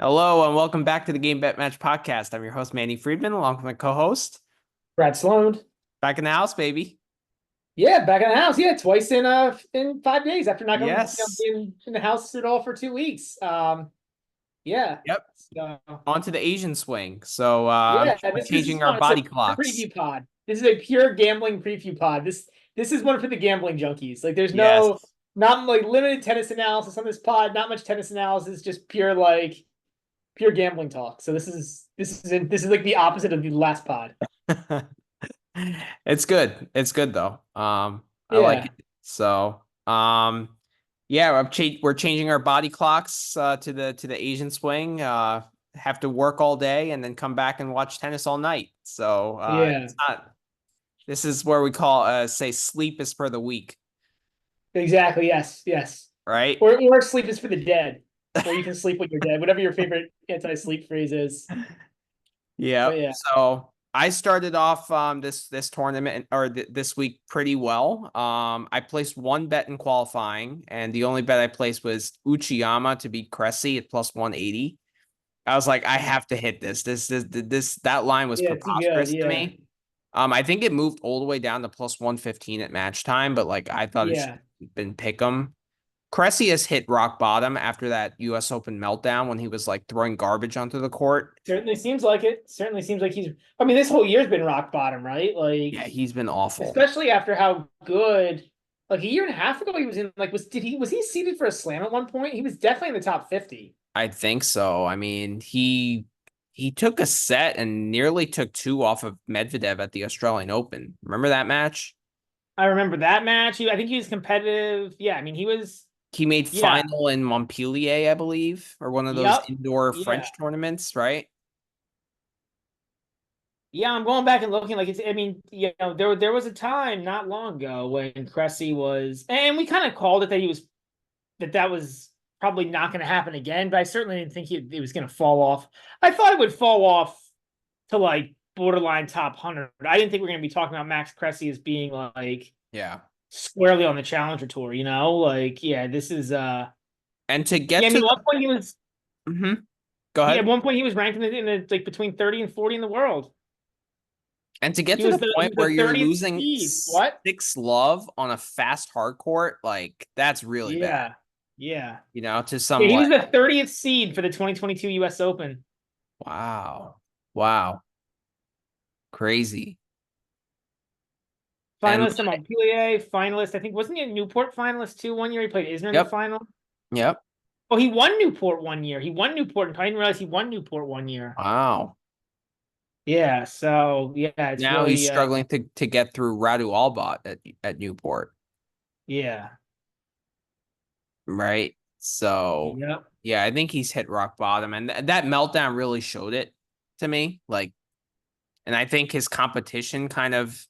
Hello and welcome back to the Game Bet Match podcast. I'm your host, Manny Friedman, along with my co-host. Brad Sloan. Back in the house, baby. Yeah, back in the house. Yeah, twice in 5 days after not going, Yes. being in the house at all for 2 weeks. Yeah. Yep. So On to the Asian swing. So yeah, we're this is changing our fun. It's a body clocks. preview pod. This is a pure gambling preview pod. This is one for the gambling junkies. Like there's Yes. not like limited tennis analysis on this pod, not much tennis analysis, just pure gambling talk. So this is like the opposite of the last pod. It's good. It's good though. I like Yeah. it. So yeah, we're changing our body clocks to the Asian swing. Have to work all day and then come back and watch tennis all night. So Yeah. it's not. This is where we call say sleep is for the weak, Exactly. Yes. Yes. right? Or sleep is for the dead, or you can sleep when you're dead. Whatever your favorite anti-sleep phrase is. Yeah. But yeah, So I started off this tournament or this week pretty well. I placed one bet in qualifying, and the only bet I placed was Uchiyama to beat Cressy at plus 180. I was like, I have to hit this. That line was yeah, too good. preposterous to Yeah, me. I think it moved all the way down to plus 115 at match time, but like I thought it should yeah. have been pick 'em. Cressy has hit rock bottom after that US Open meltdown when he was like throwing garbage onto the court. Certainly seems like it. Certainly seems like he's. I mean, this whole year's been rock bottom, right? Yeah, Like, he's been awful. especially after how good. Like a year and a half ago, he was in. Like, was he seeded for a slam at one point? He was definitely in the top 50. I think so. I mean, he took a set and nearly took two off of Medvedev at the Australian Open. Remember that match? I remember that match. I think he was competitive. Yeah, I mean, he was. He made Yeah. final in Montpellier, I believe, or one of those Yep. indoor Yeah. French tournaments, right? Yeah, I'm going back and looking like it's. I mean, there was a time not long ago when Cressy was, and we kind of called it that that was probably not going to happen again. But I certainly didn't think it was going to fall off. I thought it would fall off to like borderline top 100. I didn't think we are going to be talking about Max Cressy as being like Yeah. squarely on the Challenger Tour. Like yeah, this is And to yeah. get I to mean, at one the point he was go yeah. At ahead. one point he was ranked in the like between 30 and 40 in the world. And to get He to was the the he point was where the you're 30th losing seed. What? six love on a fast hard court, like that's really bad. Yeah. Yeah. To Yeah, some he was like, the 30th seed for the 2022 US Open. wow. Wow. Crazy. And Finalist in Montpellier, finalist. I think wasn't he a Newport finalist too one year? He played Isner in the yep. final. Yep. Oh, he won Newport one year. He won Newport, and I didn't realize he won Newport one year. Wow. Yeah, so yeah, it's Now he's really struggling to get through Radu Albot at Newport, yeah. right? So Yep. yeah, I think he's hit rock bottom, and that meltdown really showed it to me. Like, and I think his competition kind of,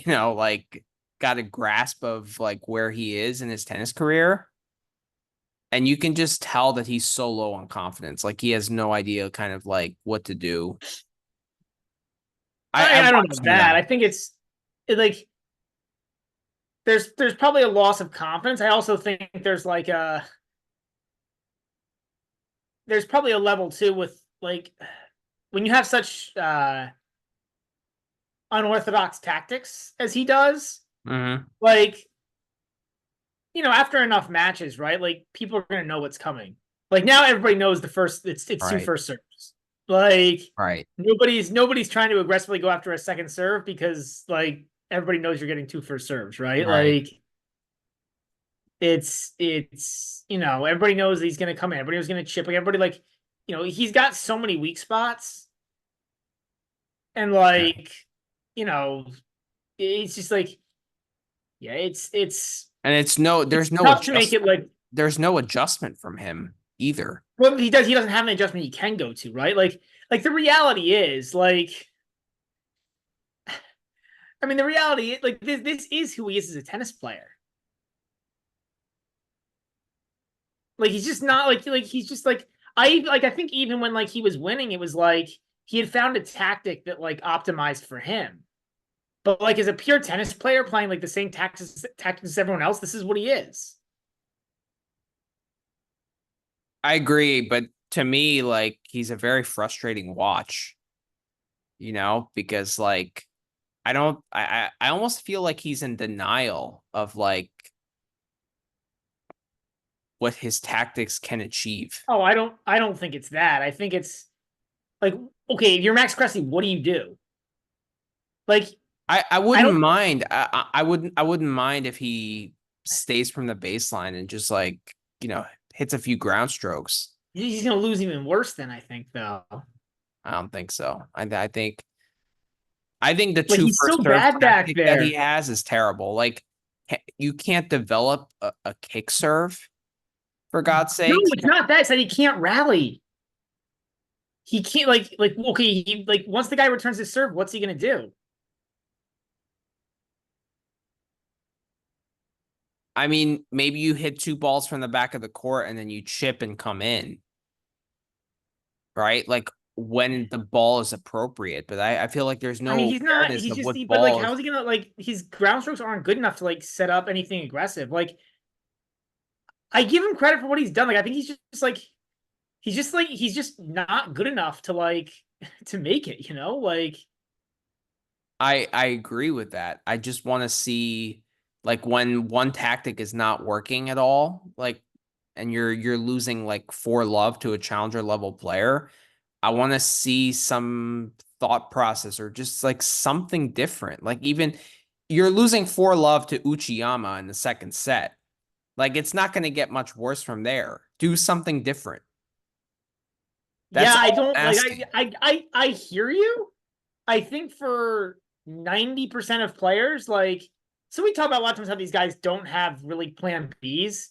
like got a grasp of like where he is in his tennis career. And you can just tell that he's so low on confidence. Like he has no idea kind of like what to do. I I don't watched know some of that. that. I think like there's probably a loss of confidence. I also think there's probably a level too with like when you have such unorthodox tactics as he does, Mm-hmm. like after enough matches, right? Like people are gonna know what's coming. Like now everybody knows the first it's two Right. first serves. Like Right. nobody's trying to aggressively go after a second serve because like everybody knows you're getting two first serves, right? Right. Like it's everybody knows he's gonna come in, everybody was gonna chip, like everybody like he's got so many weak spots and Yeah. like you know it's just like yeah, it's And it's there's no tough to make it adjustment. like There's no adjustment from him either. well he doesn't have an adjustment he can go to, right? Like the reality is like I mean the reality like this is who he is as a tennis player. Like he's just not like he's just like I think even when like he was winning, it was like he had found a tactic that like optimized for him. But like as a pure tennis player playing like the same tactics as everyone else, this is what he is. I agree, but to me, like he's a very frustrating watch, because like I don't I almost feel like he's in denial of like what his tactics can achieve. Oh, I don't think it's that. I think it's like, okay, if you're Max Cressy, what do you do? Like, I I wouldn't don't. mind. I wouldn't mind if he stays from the baseline and just like, hits a few ground strokes. He's gonna lose even worse than I think, though. I don't think so. I think the Like two he's so first serve bad back tactic that he there. has is terrible. Like you can't develop a kick serve for God's No, sake. it's not that. It's that he can't rally. He can't like okay. He like once the guy returns his serve, what's he gonna do? I mean, maybe you hit two balls from the back of the court and then you chip and come in, right? Like when the ball is appropriate. But I feel like there's I mean, no he's not. awareness He's of just. what But like, ball how is. is he gonna like? His ground strokes aren't good enough to like set up anything aggressive. Like, I give him credit for what he's done. Like, I think he's just not good enough to like to make it. Like I agree with that. I just want to see like when one tactic is not working at all, like and you're losing like 4 love to a challenger level player. I want to see some thought process or just like something different. Like even you're losing 4 love to Uchiyama in the second set. Like it's not going to get much worse from there. Do something different. yeah, That's I all don't I'm like asking. I hear you. I think for 90% of players, like so we talk about a lot of times how these guys don't have really plan Bs.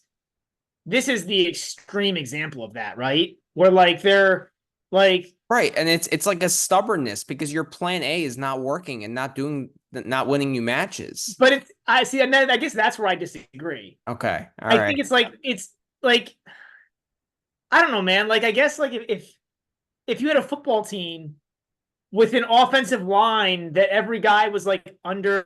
This is the extreme example of that, right? Where like they're like Right. And it's like a stubbornness because your plan A is not working and not winning you matches. but it's I see and then I guess that's where I disagree. Okay. All I right. think it's like I don't know, man. Like I guess like if you had a football team with an offensive line that every guy was like under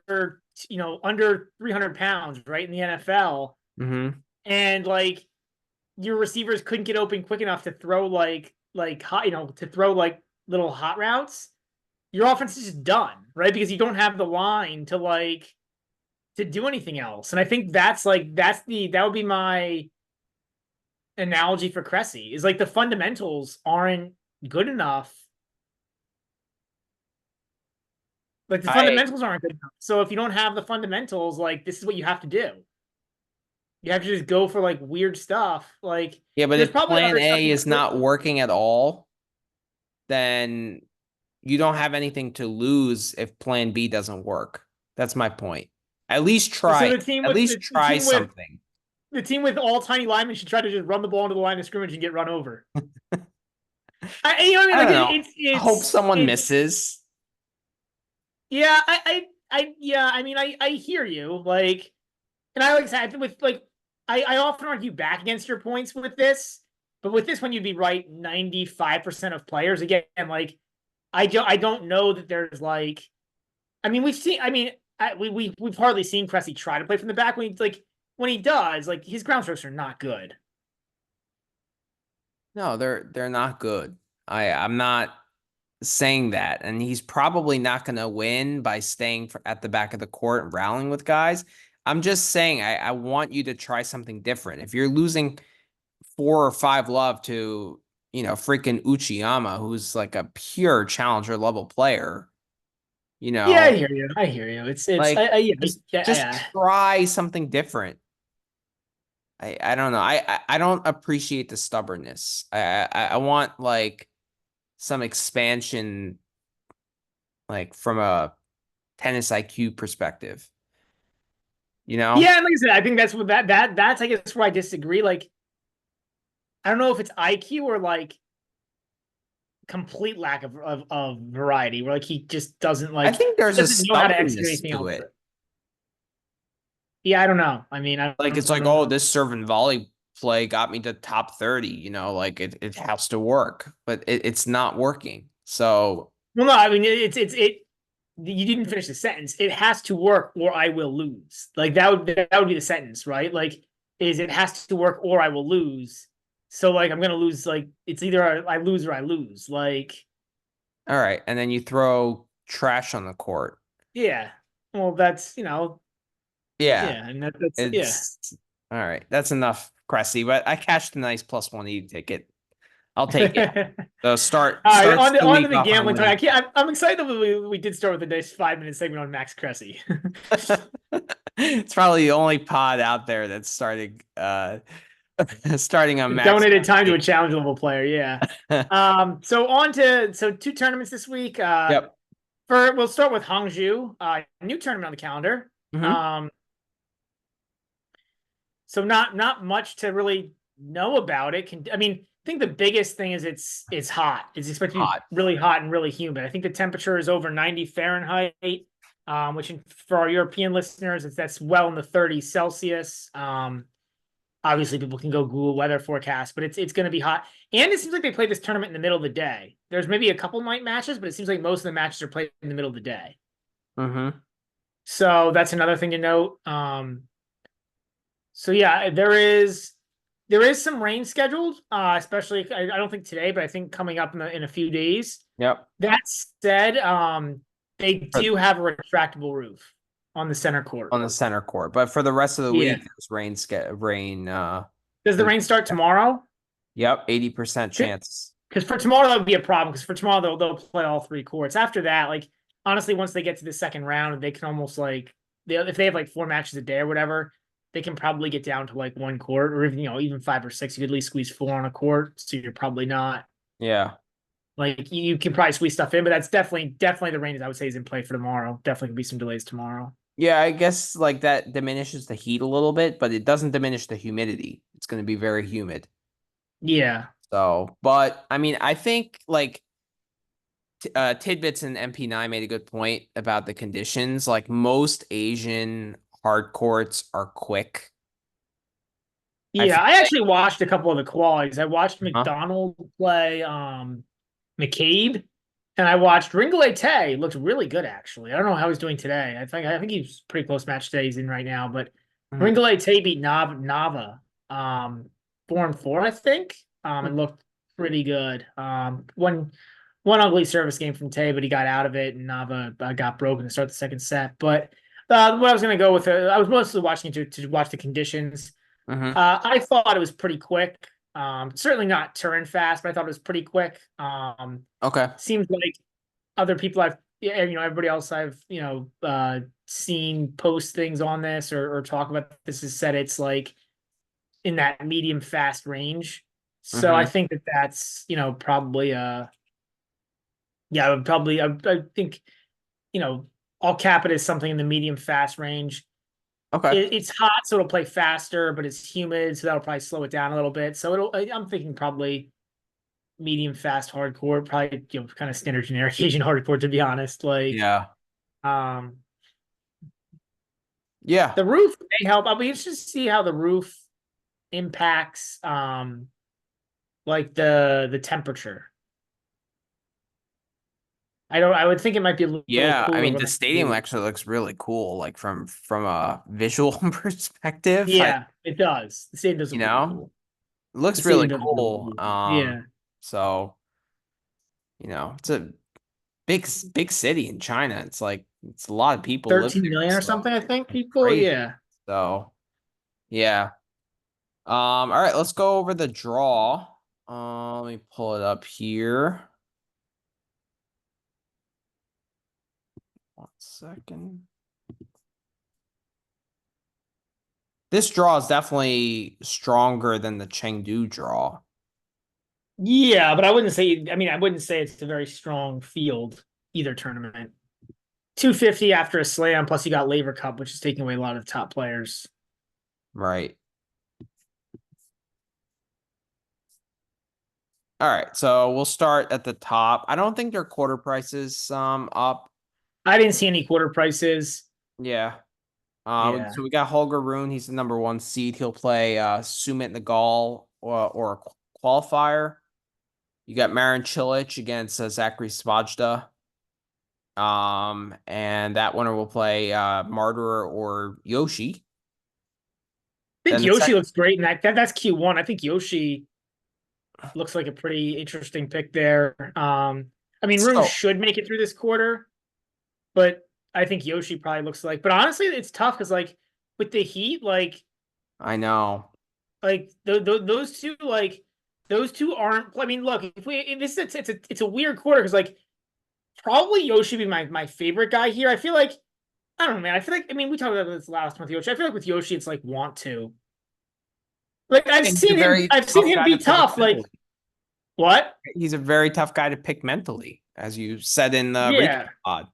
300 pounds, right, in the NFL, Mm-hmm. and like your receivers couldn't get open quick enough to throw like hot, to throw like little hot routes, your offense is just done, right? Because you don't have the line to like to do anything else. And I think that would be my analogy for Cressy is like the fundamentals aren't good enough. Like the I fundamentals aren't good enough. So if you don't have the fundamentals, like this is what you have to do. You have to just go for like weird stuff. Like Yeah, but there's if probably plan other stuff A you is could. not working at all, then you don't have anything to lose if plan B doesn't work. That's my point. At least So try it. the team At with least try something. the team with all tiny linemen should try to just run the ball into the line of scrimmage and get run over. What I mean? I Like don't know. I hope it's someone misses. yeah. Yeah. I mean, I hear you. Like, and I like I said with like I often argue back against your points with this, but with this one you'd be right 95% of players. Again, like I don't know that there's like I mean we've seen I mean we've hardly seen Cressy try to play from the back when he does like his ground strokes are not good. No, they're not good. I'm not saying that, and he's probably not going to win by staying at the back of the court and rallying with guys. I'm just saying I want you to try something different. If you're losing 4 or 5 love to freaking Uchiyama, who's like a pure challenger level player, you Yeah, I know, hear you. I hear you. It's like yeah, just yeah. try something different. I don't know. I don't appreciate the stubbornness. I want like some expansion, like from a tennis IQ perspective. You know? Yeah, and like I said, I think that's what that's I guess where I disagree. Like, I don't know if it's IQ or like complete lack of variety, where like he just doesn't I like think he there's a doesn't know how to execute stubbornness anything to else. it. Yeah, I don't know. I mean, Like it's I like, don't oh, know. this serve and volley play got me to top 30, like it has to work, but it's not working. So Well, no, I mean it. You didn't finish the sentence. It has to work, or I will lose. Like that would be the sentence, right? Like, is it has to work, or I will lose. So like I'm gonna lose. Like it's either I lose or I lose. Like All right, and then you throw trash on the court. yeah. Well, that's Yeah, yeah, and that's yeah. it's all right. That's enough, Cressy. But I cashed a nice plus 180 ticket. I'll take it. So All right, starts the on to week the off on a gambling talk. I winning. can't. I'm excited that we did start with a nice 5 minute segment on Max Cressy. It's probably the only pod out there that's starting starting on max. Donated time to a challenge level player. Yeah. So on to two tournaments this week. Yep. We'll start with Hangzhou, new tournament on the calendar. Hmm. Um, so not much to really know about it. I mean, I think the biggest thing is it's hot. It's expected to be Hot. really hot and really humid. I think the temperature is over 90 Fahrenheit, which for our European listeners, that's well in the 30s Celsius. Obviously, people can go Google weather forecast, but it's going to be hot. And it seems like they play this tournament in the middle of the day. There's maybe a couple night matches, but it seems like most of the matches are played in the middle of the day. Hmm. So that's another thing to note. So yeah, there is some rain scheduled, especially I don't think today, but I think coming up in a few days. Yep. That said, they For- do have a retractable roof on the center court. on the center court, but for the rest of the Yeah. week, there's rain. Does the rain start tomorrow? Yep, 80% chance. Because for tomorrow that would be a problem. Because for tomorrow they'll play all three courts. After that, like honestly, once they get to the second round, they can almost like if they have like 4 matches a day or whatever, they can probably get down to like one court, or even 5 or 6. You could at least squeeze 4 on a court, so you're probably not Yeah. like you can probably squeeze stuff in. But that's definitely the rain I would say is in play for tomorrow. Definitely could be some delays tomorrow. Yeah, I guess like that diminishes the heat a little bit, but it doesn't diminish the humidity. It's going to be very humid. Yeah. So, but I mean, I think like Tidbits and MP9 made a good point about the conditions. Like most Asian hard courts are quick. I Yeah, feel I like, actually watched a couple of the qualies. I watched huh? McDonald play McCabe, and I watched Ringley Tay. Looked really good actually. I don't know how he's doing today. I think he's pretty close match today he's in right now, but Mhm. Ringley Tay beat Nava 4-4, I think. And looked pretty good. One ugly service game from Tay, but he got out of it, and Nava got broken to start the second set. But what I was going to go with, I was mostly watching it to watch the conditions. Mhm. I thought it was pretty quick. Certainly not Turin fast, but I thought it was pretty quick. Okay. Seems like other people everybody else I've, seen post things on this or talk about this has said it's like in that medium fast range. So I Mhm. think that's, probably yeah, I would probably I think, you know, I'll cap it as something in the medium fast range. Okay. It's hot, so it'll play faster, but it's humid, so that'll probably slow it down a little bit. So I'm thinking probably medium fast hardcore, probably kind of standard generic Asian hardcore to be honest. Like Yeah. um Yeah. the roof may help. I'll be interested to see how the roof impacts like the temperature. I would think it might be a little Yeah. I cooler mean, with the the stadium roof. actually looks really cool, like from a visual perspective. Yeah, it does. The stadium does You look really know, cool. it The looks really stadium does look really cool. cool. Yeah. So it's a big city in China. It's like it's a lot of people live 13 there. million or So something, I think, it's people. crazy. Yeah. So yeah. All right, let's go over the draw. Let me pull it up here. 1 second. This draw is definitely stronger than the Chengdu draw. Yeah, but I wouldn't say it's a very strong field either tournament. 250 after a slam, plus you got Laver Cup, which is taking away a lot of the top players. Right. All right, so we'll start at the top. I don't think their quarter prices up. I didn't see any quarter prices. Yeah. Yeah. So we got Holger Rune. He's the number 1 seed. He'll play Sumit Nagal or a qualifier. You got Marin Cilic against Zachary Svajda. And that winner will play Martyr or I Yoshi. think Then the Yoshi second, looks great in that's Q1. I think Yoshi looks like a pretty interesting pick there. I mean, Rune So should make it through this quarter, but I think Yoshi probably looks like. But honestly, it's tough because like with the Heat, I know. those two those two aren't. I mean, look, if we this it's a weird quarter because like probably Yoshi would be my favorite guy here. I feel like I don't know, man. I feel like I mean we talked about this last month, Yoshi. I feel like with Yoshi, it's like want to. Like And he's a very I've seen tough him guy to be pick tough. Like mentally. what? He's a very tough guy to pick mentally, as you said in the recap Yeah, pod.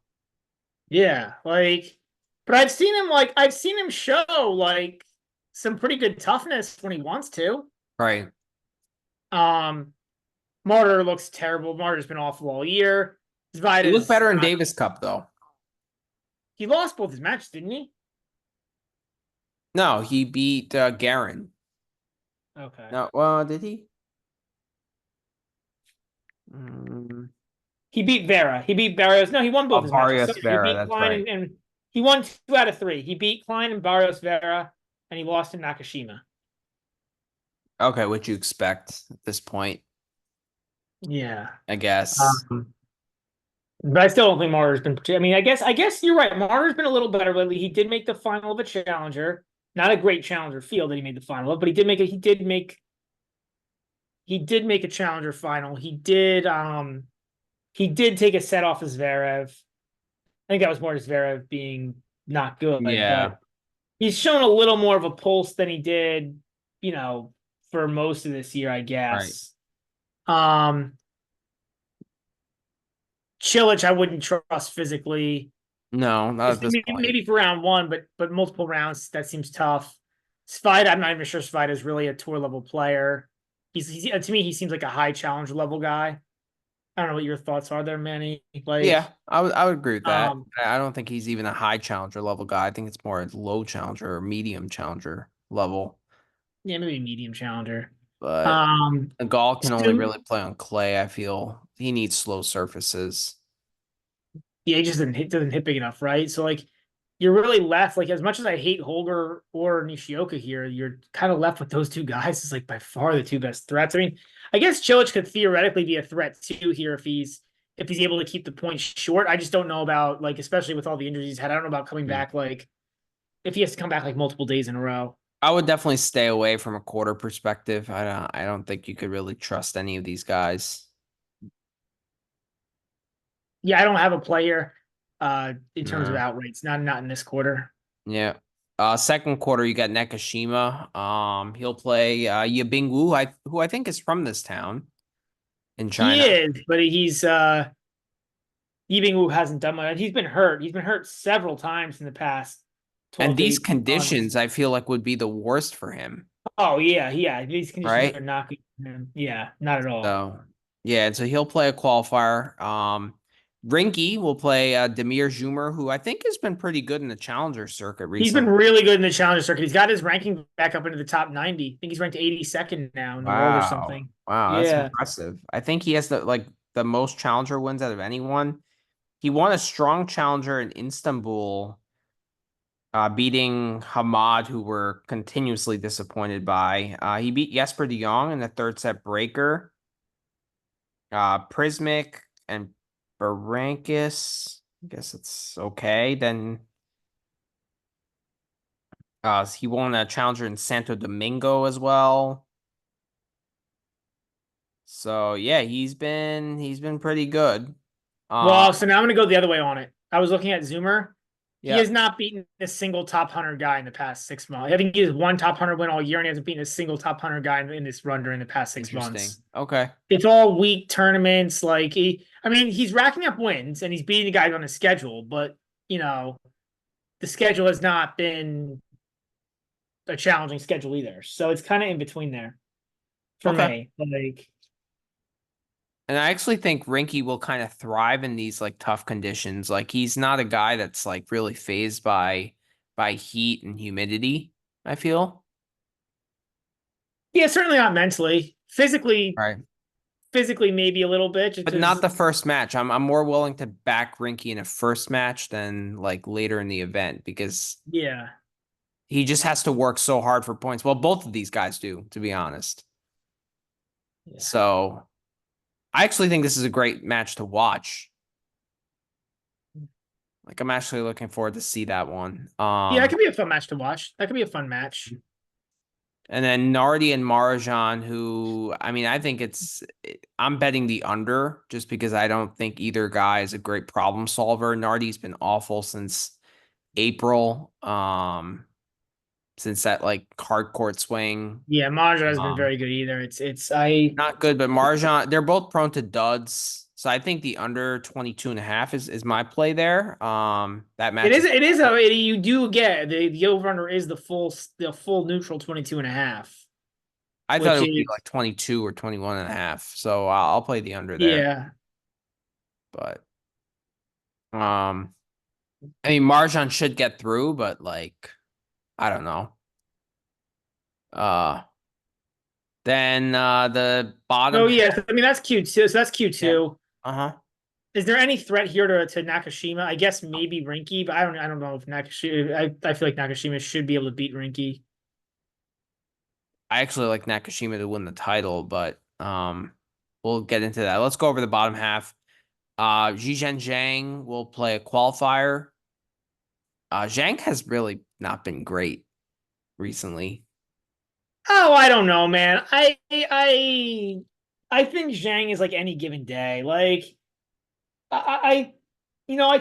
yeah. But I've seen him show like some pretty good toughness when he wants to. Right. Um, Martyr looks terrible. Martyr's been awful all year. He looked Zvida's better in not. Davis Cup though. He lost both his matches, didn't he? No, he beat Garen. Okay. No, well, did he? Mm, He beat Vera. He beat Barrios. No, he won both his matches. So Barrios he Vera, beat that's Klein right. and he won 2 out of 3. He beat Klein and Barrios Vera, and he lost to Nakashima. Okay, what you expect at this point, Yeah. I guess. But I still don't think Martyr's been. I mean, I guess you're right. Martyr's been a little better lately. He did make the final of a challenger. Not a great challenger field that he made the final of, but he did make a. He did make a challenger final. He did. He did take a set off of Zverev. I think that was more just Zverev being not good, Yeah, but he's shown a little more of a pulse than he did, for most of this year, I right. guess. Um, Chilich, I wouldn't trust physically. No, not at this point. Maybe for round one, but multiple rounds that seems tough. Svida, I'm not even sure Svida is really a tour level player. He's to me he seems like a high challenge level guy. I don't know what your thoughts are there, Manny. Yeah, I would agree with that. Um, I don't think he's even a high challenger level guy. I think it's more a low challenger or medium challenger level. yeah, maybe medium challenger. But Um, Gall can only Sim, really play on clay. I feel he needs slow surfaces. yeah, he just doesn't hit big enough, right? So like you're really left like as much as I hate Holger or Nishioka here, you're kind of left with those two guys as like by far the two best threats. I mean, I guess Chilich could theoretically be a threat too here if he's able to keep the points short. I just don't know about like especially with all the injuries he's had. I don't know about coming Mm. back like if he has to come back like multiple days in a row. I would definitely stay away from a quarter perspective. I don't think you could really trust any of these guys. Yeah, I don't have a player in terms of No. outrights, not in this quarter. Yeah. Second quarter you got Nakashima. He'll play Yabing Wu, who I think is from this town in He China. is, but he's Yibing Wu hasn't done much. He's been hurt. He's been hurt several times in the past And 12 to these 18 conditions months. I feel like would be the worst for him, Oh yeah, yeah. These conditions right? are not good for him. Yeah, not at all. So yeah, and so he'll play a qualifier. Rinky will play Demir Zoomer, who I think has been pretty good in the challenger circuit He's been recently. really good in the challenger circuit. He's got his ranking back up into the top 90. I think he's ranked 82nd now in the world or Wow. something. Wow, that's Yeah. impressive. I think he has the most challenger wins out of anyone. He won a strong challenger in Istanbul, beating Hamad, who we're continuously disappointed by. He beat Jesper de Jong in the third set breaker. Prismic and Barankis. I guess it's okay. Then he won a challenger in Santo Domingo as well. So yeah, he's been pretty good. Uh Well, so now I'm gonna go the other way on it. I was looking at Zoomer. He yeah, has not beaten a single top 100 guy in the past 6 months. I think he has one top 100 win all year, and he hasn't beaten a single top 100 guy in this run during the past 6 months. interesting. Okay. It's all weak tournaments. I mean, he's racking up wins and he's beating the guys on his schedule, but you know, the schedule has not been a challenging schedule either. So it's kind of in between there for Okay. me. Like, And I actually think Rinky will kind of thrive in these like tough conditions. Like he's not a guy that's like really phased by heat and humidity, I feel. yeah, certainly not mentally. Right. Physically, maybe a little bit, just But not because. the first match. I'm more willing to back Rinky in a first match than like later in the event because Yeah, he just has to work so hard for points. Well, both of these guys do, to be honest. Yeah. So I actually think this is a great match to watch. Like I'm actually looking forward to see that one. Yeah, it could be a fun match to watch. That could be a fun match. And then Nardi and Marajan, who I mean, I think I'm betting the under just because I don't think either guy is a great problem solver. Nardi's been awful since April. Since that like hard court swing. Yeah, Maja has been Um, very good either. It's I Not good, but Marjan, they're both prone to duds. So I think the under 22.5 is my play there. That it is matches. it is a you do get the over under is the full neutral 22.5, I thought it which would be is like 22 or 21.5. So I'll play the under there. yeah. But I mean Marjan should get through, but like I don't know. Uh then the bottom Oh half, yeah, I mean that's Q2. So that's yeah. Q2. Uh-huh. Is there any threat here to Nakashima? I guess maybe Rinky, but I don't know if Nakashima. I feel like Nakashima should be able to beat Rinky. I actually like Nakashima to win the title, but we'll get into that. Let's go over the bottom half. Zhizhen Zhang will play a qualifier. Zhang has really not been great recently. Oh, I don't know, man. I think Zhang is like any given day. Like I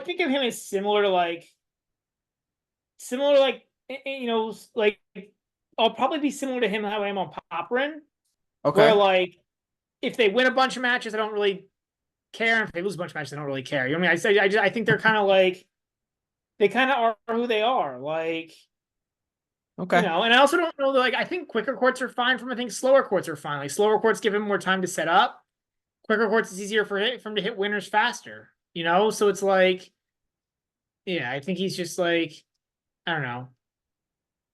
think of him as similar to like like I'll probably be similar to him how I am on Poprin, where Okay. like if they win a bunch of matches, I don't really care. And if they lose a bunch of matches, I don't really care. You know what I mean? I think they're kind of like they kind of are who they are. Like, Okay. and I also don't know that like I think quicker courts are fine from I think slower courts are fine. Like slower courts give him more time to set up. Quicker courts is easier for him to hit winners faster. So it's like, yeah, I think he's just like I don't know.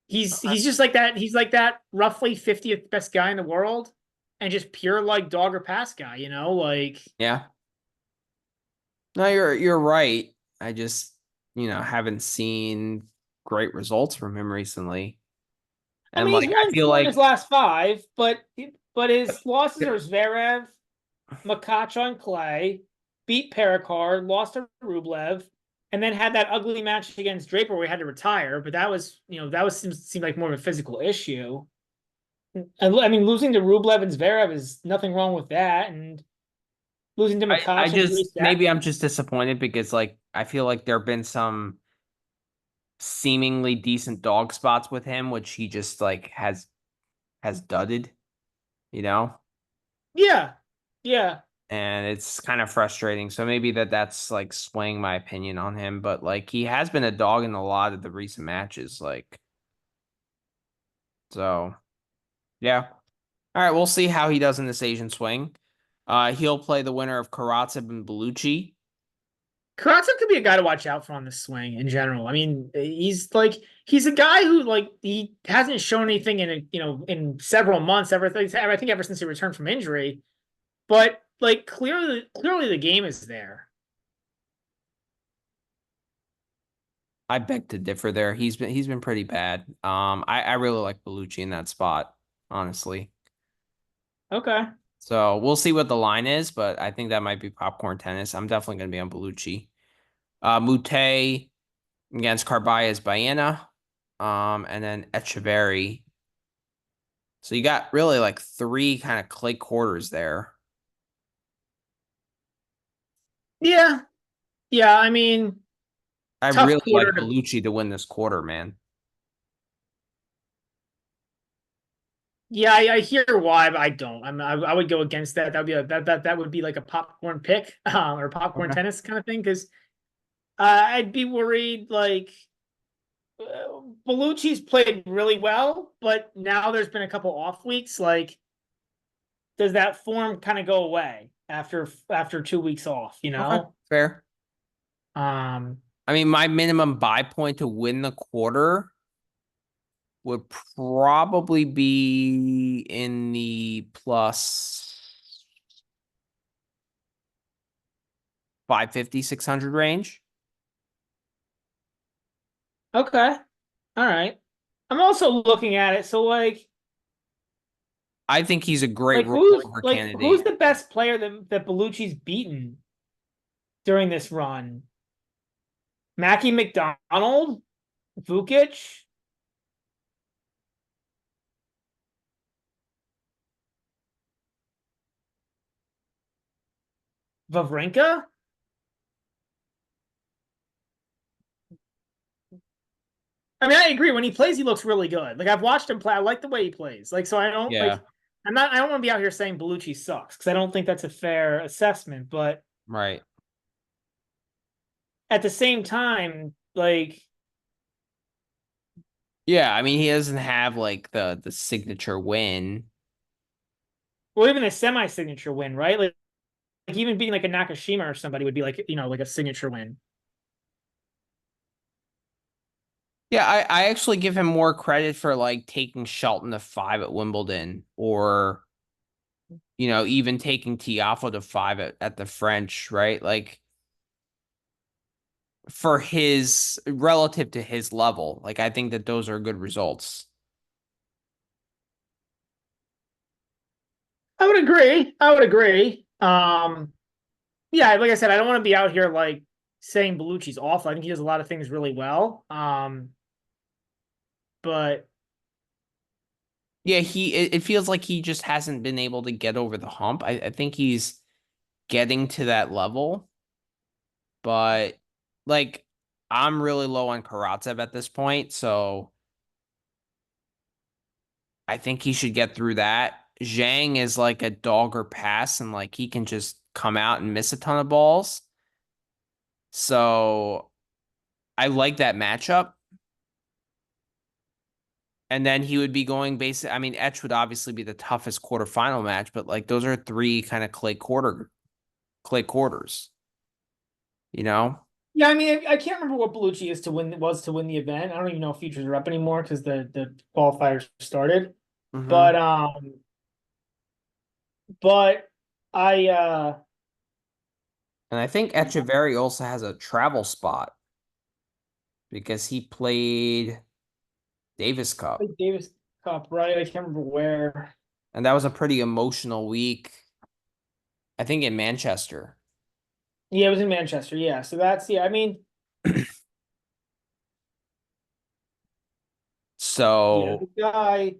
He's just like that. He's like that roughly 50th best guy in the world, and just pure like dog or pass guy. Like Yeah. No, you're right. I just, haven't seen great results from him recently. I And mean he's like I won feel four in his like last five, but his losses are Zverev, Makacha on clay, beat Pericard, lost to Rublev, and then had that ugly match against Draper where he had to retire. But that was seemed like more of a physical issue. I mean, losing to Rublev and Zverev is nothing wrong with that, and losing to I Makacha and just Louis Sack. maybe I'm just disappointed because like I feel like there have been some seemingly decent dog spots with him, which he just like has dudded, you know? Yeah, yeah. And it's kind of frustrating. So maybe that's like swaying my opinion on him, but like he has been a dog in a lot of the recent matches, like so yeah. All right, we'll see how he does in this Asian swing. He'll play the winner of Karatsev and Bellucci. Karatsev could be a guy to watch out for on the swing in general. I mean, he's a guy who like he hasn't shown anything in several months I think ever since he returned from injury. But like clearly the game is there. I beg to differ there. He's been pretty bad. I really like Bellucci in that spot, honestly. Okay. So we'll see what the line is, but I think that might be popcorn tennis. I'm definitely gonna be on Bellucci. Mute against Carballes Baena, and then Echeverry. So you got really like three kind of clay quarters there. Yeah. Yeah. I mean, I tough really quarter like to. Bellucci to win this quarter, man. Yeah, I hear why, but I don't. I would go against that. That would be that would be like a popcorn pick, or popcorn Okay. tennis kind of thing. Because I'd be worried like Bellucci's played really well, but now there's been a couple off weeks. Like, does that form kind of go away after 2 weeks off? Okay. Fair. Um, I mean, my minimum buy point to win the quarter would probably be in the plus 550, 600 range. okay, all right. I'm also looking at it. So like, I think he's a great rollover Who's candidate. the best player that Bellucci's beaten during this run? Mackie McDonald, Vukic, Wawrinka. I mean, I agree. When he plays, he looks really good. Like I've watched him play. I like the way he plays. Like so, I don't Yeah, like. I'm not. I don't want to be out here saying Bellucci sucks because I don't think that's a fair assessment. But right. at the same time, like, Yeah, I mean he doesn't have like the signature win. well, even a semi-signature win, right? Like even being like a Nakashima or somebody would be like like a signature win. Yeah, I actually give him more credit for like taking Shelton to 5 at Wimbledon, or even taking Tiafo to 5 at the French, right? Like for his relative to his level, like I think that those are good results. I would agree. I would agree. Yeah, like I said, I don't want to be out here like saying Bellucci's awful. I think he does a lot of things really well. But Yeah, it feels like he just hasn't been able to get over the hump. I think he's getting to that level, but like I'm really low on Karatsev at this point, so I think he should get through that. Zhang is like a dog or pass, and like he can just come out and miss a ton of balls. So I like that matchup. And then he would be going basic. I mean, Etch would obviously be the toughest quarterfinal match, but like those are three kind of clay quarters, you know? yeah, I mean, I can't remember what Bellucci is to win was to win the event. I don't even know if futures are up anymore because the qualifiers started. Mm-hmm. But but I And I think Echeverry also has a travel spot because he played Davis Cup. Davis Cup, right? I can't remember where. And that was a pretty emotional week, I think in Manchester. Yeah, it was in Manchester. Yeah, so that's yeah. I mean, yeah, So, the guy.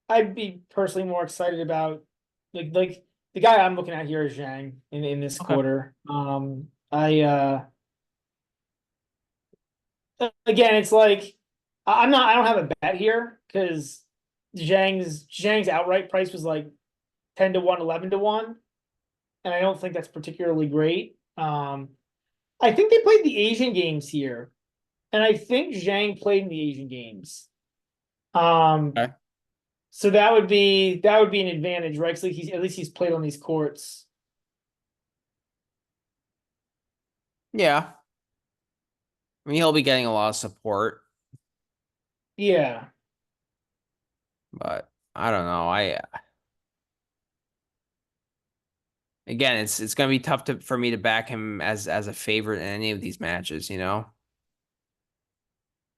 I'd be personally more excited about like the guy I'm looking at here is Zhang in this okay. quarter. Again, it's like I don't have a bet here because Zhang's outright price was like 10 to 1, 11 to 1, and I don't think that's particularly great. I think they played the Asian games here, and I think Zhang played in the Asian games. Um, Okay. so that would be an advantage, right? So he's at least he's played on these courts. Yeah. I mean, he'll be getting a lot of support, Yeah. but I don't know. I again, it's gonna be tough for me to back him as a favorite in any of these matches, you know?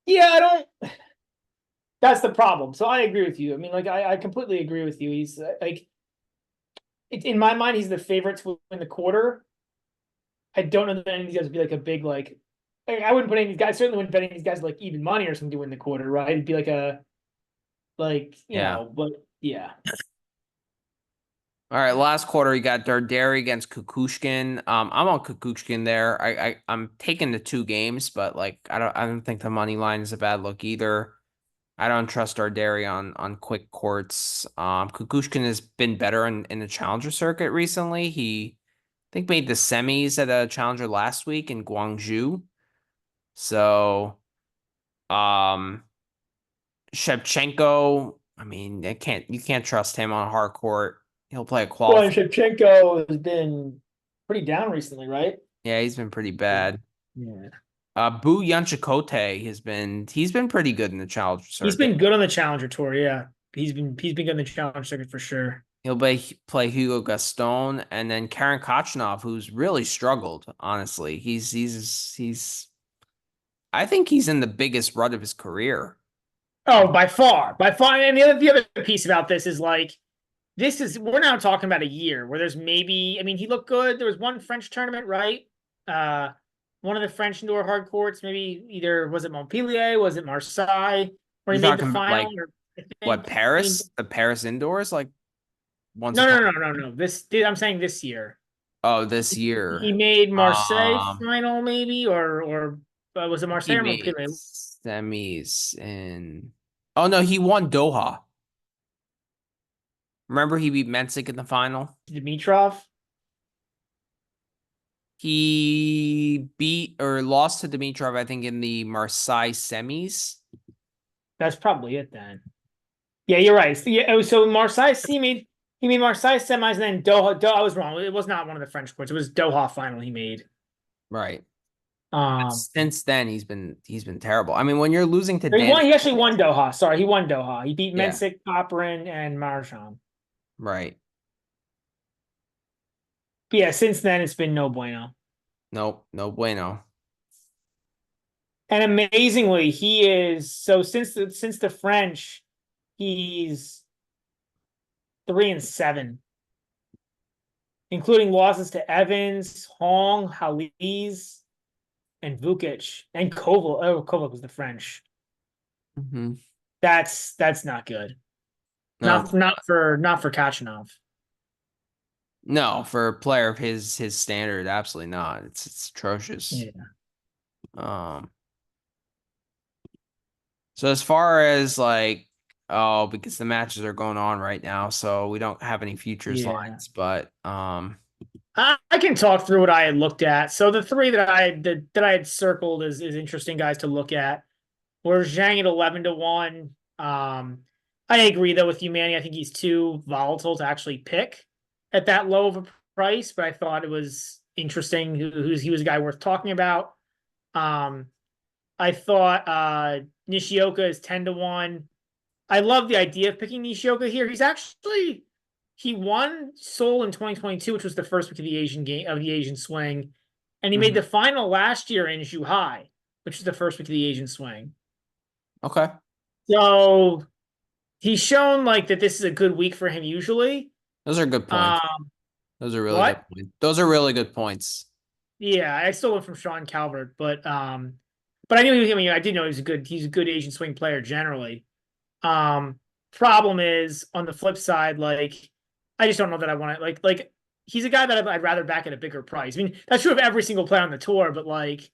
Yeah, I don't that's the problem. So I agree with you. I mean, like I completely agree with you. He's like in my mind, he's the favorite to win the quarter. I don't know that any of these guys would be like a big like I wouldn't put any of these guys, certainly wouldn't bet any of these guys like even money or something to win the quarter, right? It'd be like a Yeah. but yeah. All right, last quarter you got Darderi against Kukushkin. I'm on Kukushkin there. I'm taking the 2 games, but like I don't think the money line is a bad look either. I don't trust Darderi on quick courts. Kukushkin has been better in the challenger circuit recently. He I think made the semis at a challenger last week in Guangzhou. So um Shevchenko, I mean, you can't trust him on hard court. He'll play a Well, and qualify. Shevchenko has been pretty down recently, right? Yeah, he's been pretty bad. Yeah. Bu Yanchikote he's been pretty good in the challenger He's circuit. been good on the Challenger Tour, yeah. He's been good on the Challenger circuit for sure. He'll play Hugo Gaston and then Karen Kachanov, who's really struggled, honestly. He's I think he's in the biggest rut of his career. Oh, by far. And the other piece about this is like we're now talking about a year where there's maybe, I mean, he looked good. There was one French tournament, right? Uh, one of the French indoor hard courts, maybe either was it Montpellier, was it Marseille, where he You're made the talking about final, like or I what, think. I mean, Paris? The Paris indoors, like once no, upon. no, no, no, no. I'm saying this year. Oh, this He year. made Marseille Um, final, maybe, or was it he Marseille or made Montpellier? semis in. Oh no, he won Doha. Remember he beat Mensik in the final? Dimitrov. He beat or lost to Dimitrov, I think, in the Marseille semis. That's probably it then. Yeah, you're right. So Marseille, he made Marseille semis, and then Doha. I was wrong. It was not one of the French courts. It was Doha final he made. Right. Um, Since then, he's been terrible. I mean, when you're losing to he Dan, won. He actually won Doha. Sorry, he won Doha. He beat yeah, Mensik, Popperin, and Marjan. right. But yeah, since then it's been no bueno. Nope, no bueno. And amazingly, he is so since the French, he's 3-7, including losses to Evans, Hong, Halis, and Vukic, and Koval. Oh, Koval was the French. Hmm. That's not good. No, Not for Kachanov. no, for a player of his standard, absolutely not. It's atrocious. Yeah, Um, so as far as like, oh, because the matches are going on right now, so we don't have any futures yeah. lines, but I can talk through what I had looked at. So the three that I had circled is interesting guys to look at. Were Zhang at 11-1. I agree though with you, Manny. I think he's too volatile to actually pick at that low of a price, but I thought it was interesting. He was a guy worth talking about. Um, I thought Nishioka is 10-1. I love the idea of picking Nishioka here. He won Seoul in 2022, which was the first week of the Asian swing, and he made mhm. the final last year in Zhuhai, which is the first week of the Asian swing. Okay. So he's shown like that this is a good week for him usually. Those are good points. Um, Those are really good what? points. Those are really good points. Yeah, I stole it from Sean Calvert, but I knew I mean, I did know he's a good Asian swing player generally. Um, Problem is on the flip side, like I just don't know that I want to like he's a guy that I'd rather back at a bigger price. I mean, that's true of every single player on the tour, but like,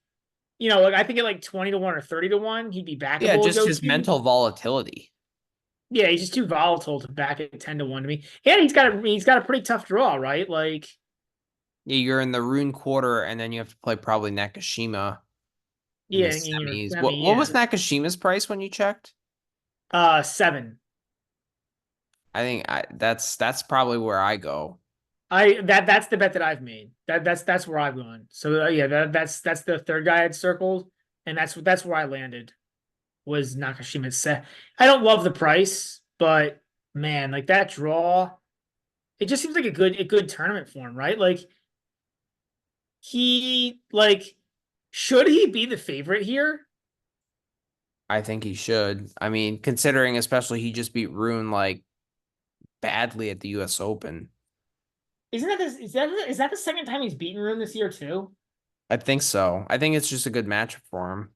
like I think at like 20-1 or 30-1, he'd be Yeah, backable with just those his two. mental volatility. Yeah, he's just too volatile to back at 10-1 to me. And he's got a pretty tough draw, right? Like, Yeah, you're in the Rune quarter, and then you have to play probably Nakashima in the yeah, semis. I What mean, what was yeah. Nakashima's price when you checked? 7. I think that's probably where I go. That's the bet that I've made. That's where I've gone. So yeah, that's the third guy I'd circled, and that's where I landed. Was Nakashima set? I don't love the price, but man, like that draw, it just seems like a good tournament for him, right? Like should he be the favorite here? I think he should. I mean, considering especially he just beat Rune like badly at the U.S. Open. Isn't that this? Is that the second time he's beaten Rune this year too? I think so. I think it's just a good matchup for him.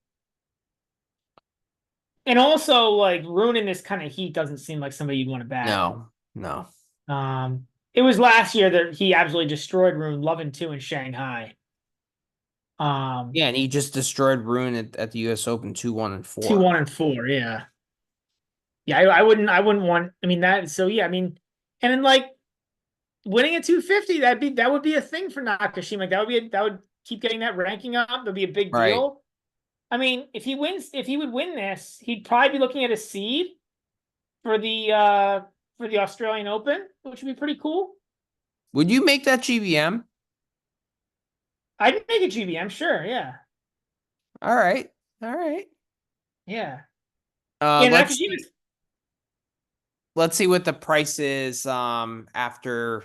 And also, like Rune in this kind of heat doesn't seem like somebody you'd want to back. No, no. It was last year that he absolutely destroyed Rune, Lovin 2 in Shanghai. Yeah, and he just destroyed Rune at the U.S. Open 2-1 and 4. 2-1 and 4, yeah. Yeah, I wouldn't want. I mean that. So yeah, I mean, and then like winning at 250, that would be a thing for Nakashima. Like, that would keep getting that ranking up. That'd be a big Right. deal. I mean, if he would win this, he'd probably be looking at a seed for the Australian Open, which would be pretty cool. Would you make that GBM? I'd make a GBM, sure, yeah, All right. All right. yeah, Uh yeah. let's see. Nakajima's Let's see what the price is after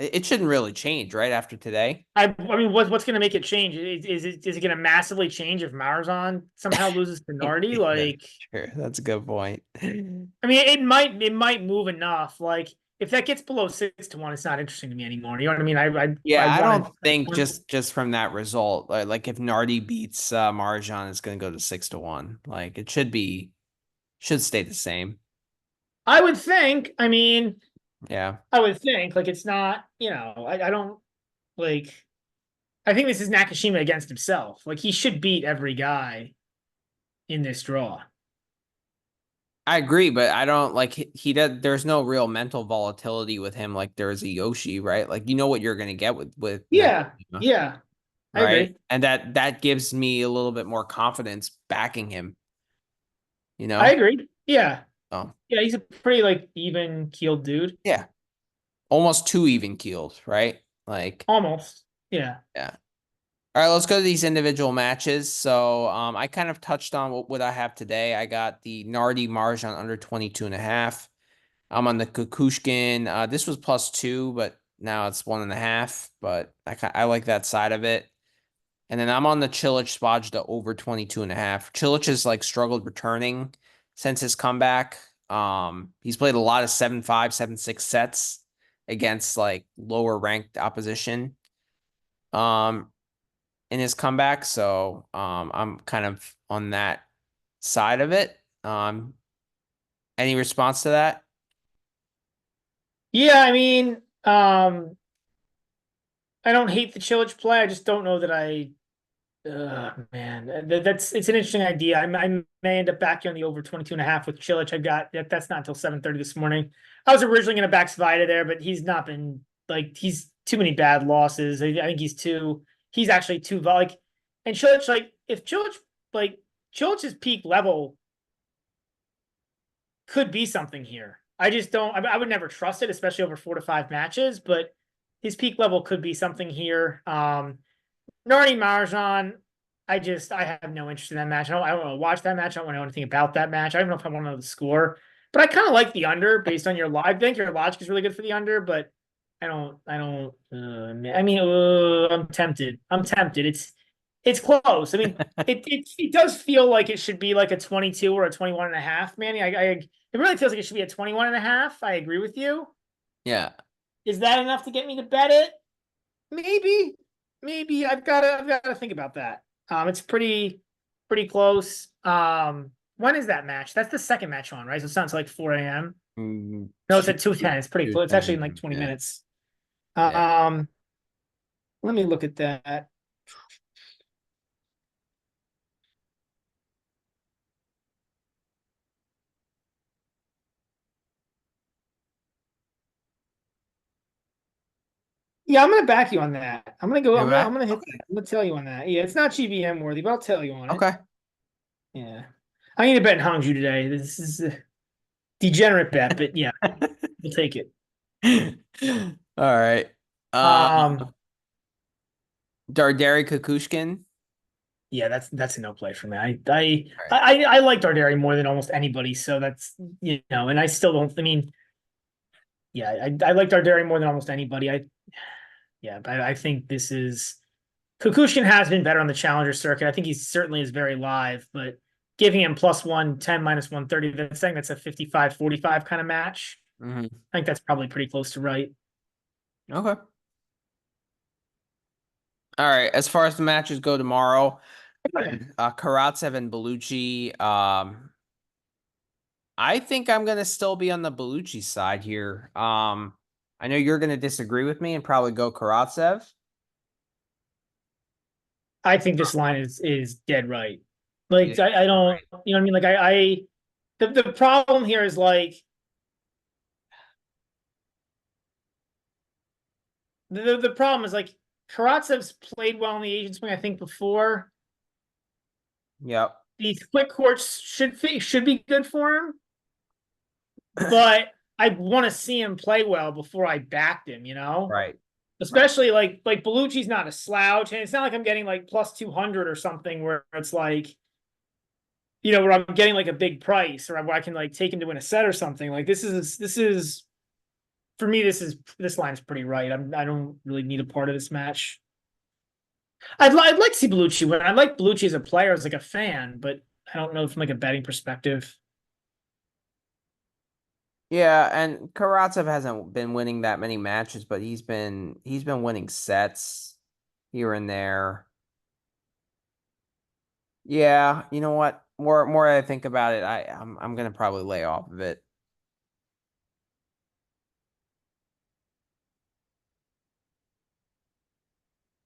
It shouldn't really change, right, after today. I mean, what's going to make it change? Is it going to massively change if Marzon somehow loses to Nardi? Yeah, Like, sure. That's a good point. I mean, it might move enough. Like, if that gets below 6-1, it's not interesting to me anymore. You know what I mean? I Yeah, I wanted. don't think just from that result, like if Nardi beats Marjan, it's going to go to 6-1. Like it should stay the same. I would think. I mean, Yeah, I would think. Like, it's not. I don't like. I think this is Nakashima against himself. Like, he should beat every guy in this draw. I agree, but I don't like he does. There's no real mental volatility with him like there is a Yoshi, right? Like you know what you're going to get with Yeah, Nakajima, yeah, I right? agree. And that gives me a little bit more confidence backing him, you I know? agree. Yeah, Oh, yeah, he's a pretty like even keeled dude. yeah, almost too even keeled, right? Like, Almost. Yeah. yeah. All right, let's go to these individual matches. So, I kind of touched on what I have today. I got the Nardi Marjan under 22.5. I'm on the Kukushkin. This was +2, but now it's 1.5. But I like that side of it. And then I'm on the Chilich Spajda over 22.5. Chilich has like struggled returning since his comeback. He's played a lot of 7-5, 7-6 sets against like lower ranked opposition. Um, in his comeback. So I'm kind of on that side of it. Any response to that? Yeah, I mean, I don't hate the Chilich play. I just don't know that man, that's it's an interesting idea. I may end up backing on the over 22.5 with Chilich. I got that's not until 7:30 this morning. I was originally going to back Svida there, but he's not been like he's too many bad losses. I think he's actually too like, and Chilich like if Chilich like Chilich's peak level could be something here. I just don't. I would never trust it, especially over 4 to 5 matches. But his peak level could be something here. Nardi Marjan, I have no interest in that match. I don't want to watch that match. I don't want to know anything about that match. I don't know if I want to know the score. But I kind of like the under based on your live. I think your logic is really good for the under, but I don't. I don't. I mean, I'm tempted. I'm tempted. It's close. I mean, it does feel like it should be like a 22 or a 21.5, Manny. It really feels like it should be a 21.5. I agree with you. Yeah. Is that enough to get me to bet it? Maybe, maybe I've got to think about that. It's pretty close. When is that match? That's the second match on, right? So it sounds like 4 a.m. No, it's at 2:10. It's pretty close. It's actually in like 20 Yeah. minutes. Yeah. Um, let me look at that. Yeah, I'm gonna back you on that. I'm gonna go. You're I'm back? gonna hit. Okay. I'm gonna tell you on that. Yeah, it's not GBM worthy, but I'll tell you on it. Okay. Yeah, I need to bet in Hangzhou today. This is a degenerate bet, but yeah, we'll take it. All right. Um, Darderi Kukushkin. yeah, that's a no play for me. I I All right. I, I like Darderi more than almost anybody, so that's and I still don't. I mean, yeah, I like Darderi more than almost anybody. But I think this is Kukushkin has been better on the challenger circuit. I think he certainly is very live, but giving him +110 -130, that's saying that's a 55-45 kind of match. Mhm. I think that's probably pretty close to right. Okay. All right. As far as the matches go tomorrow, Karatsev and Bellucci. I think I'm gonna still be on the Bellucci side here. I know you're gonna disagree with me and probably go Karatsev. I think this line is dead right. Yeah. Like I don't, you know what I mean? Like the problem here is like the problem is like Karatsev's played well in the Asian swing, I think, before. Yep. These quick courts should be good for him, but I want to see him play well before I backed him, Right. Right. Especially like Bellucci's not a slouch, and it's not like I'm getting like +200 or something where it's like, where I'm getting like a big price or where I can like take him to win a set or something. Like this is for me, this line's pretty right. I don't really need a part of this match. I'd like to see Bellucci win. I like Bellucci as a player, as like a fan, but I don't know from like a betting perspective. Yeah, and Karatsev hasn't been winning that many matches, but he's been winning sets here and there. Yeah, you know what? More I think about it, I'm gonna probably lay off of it.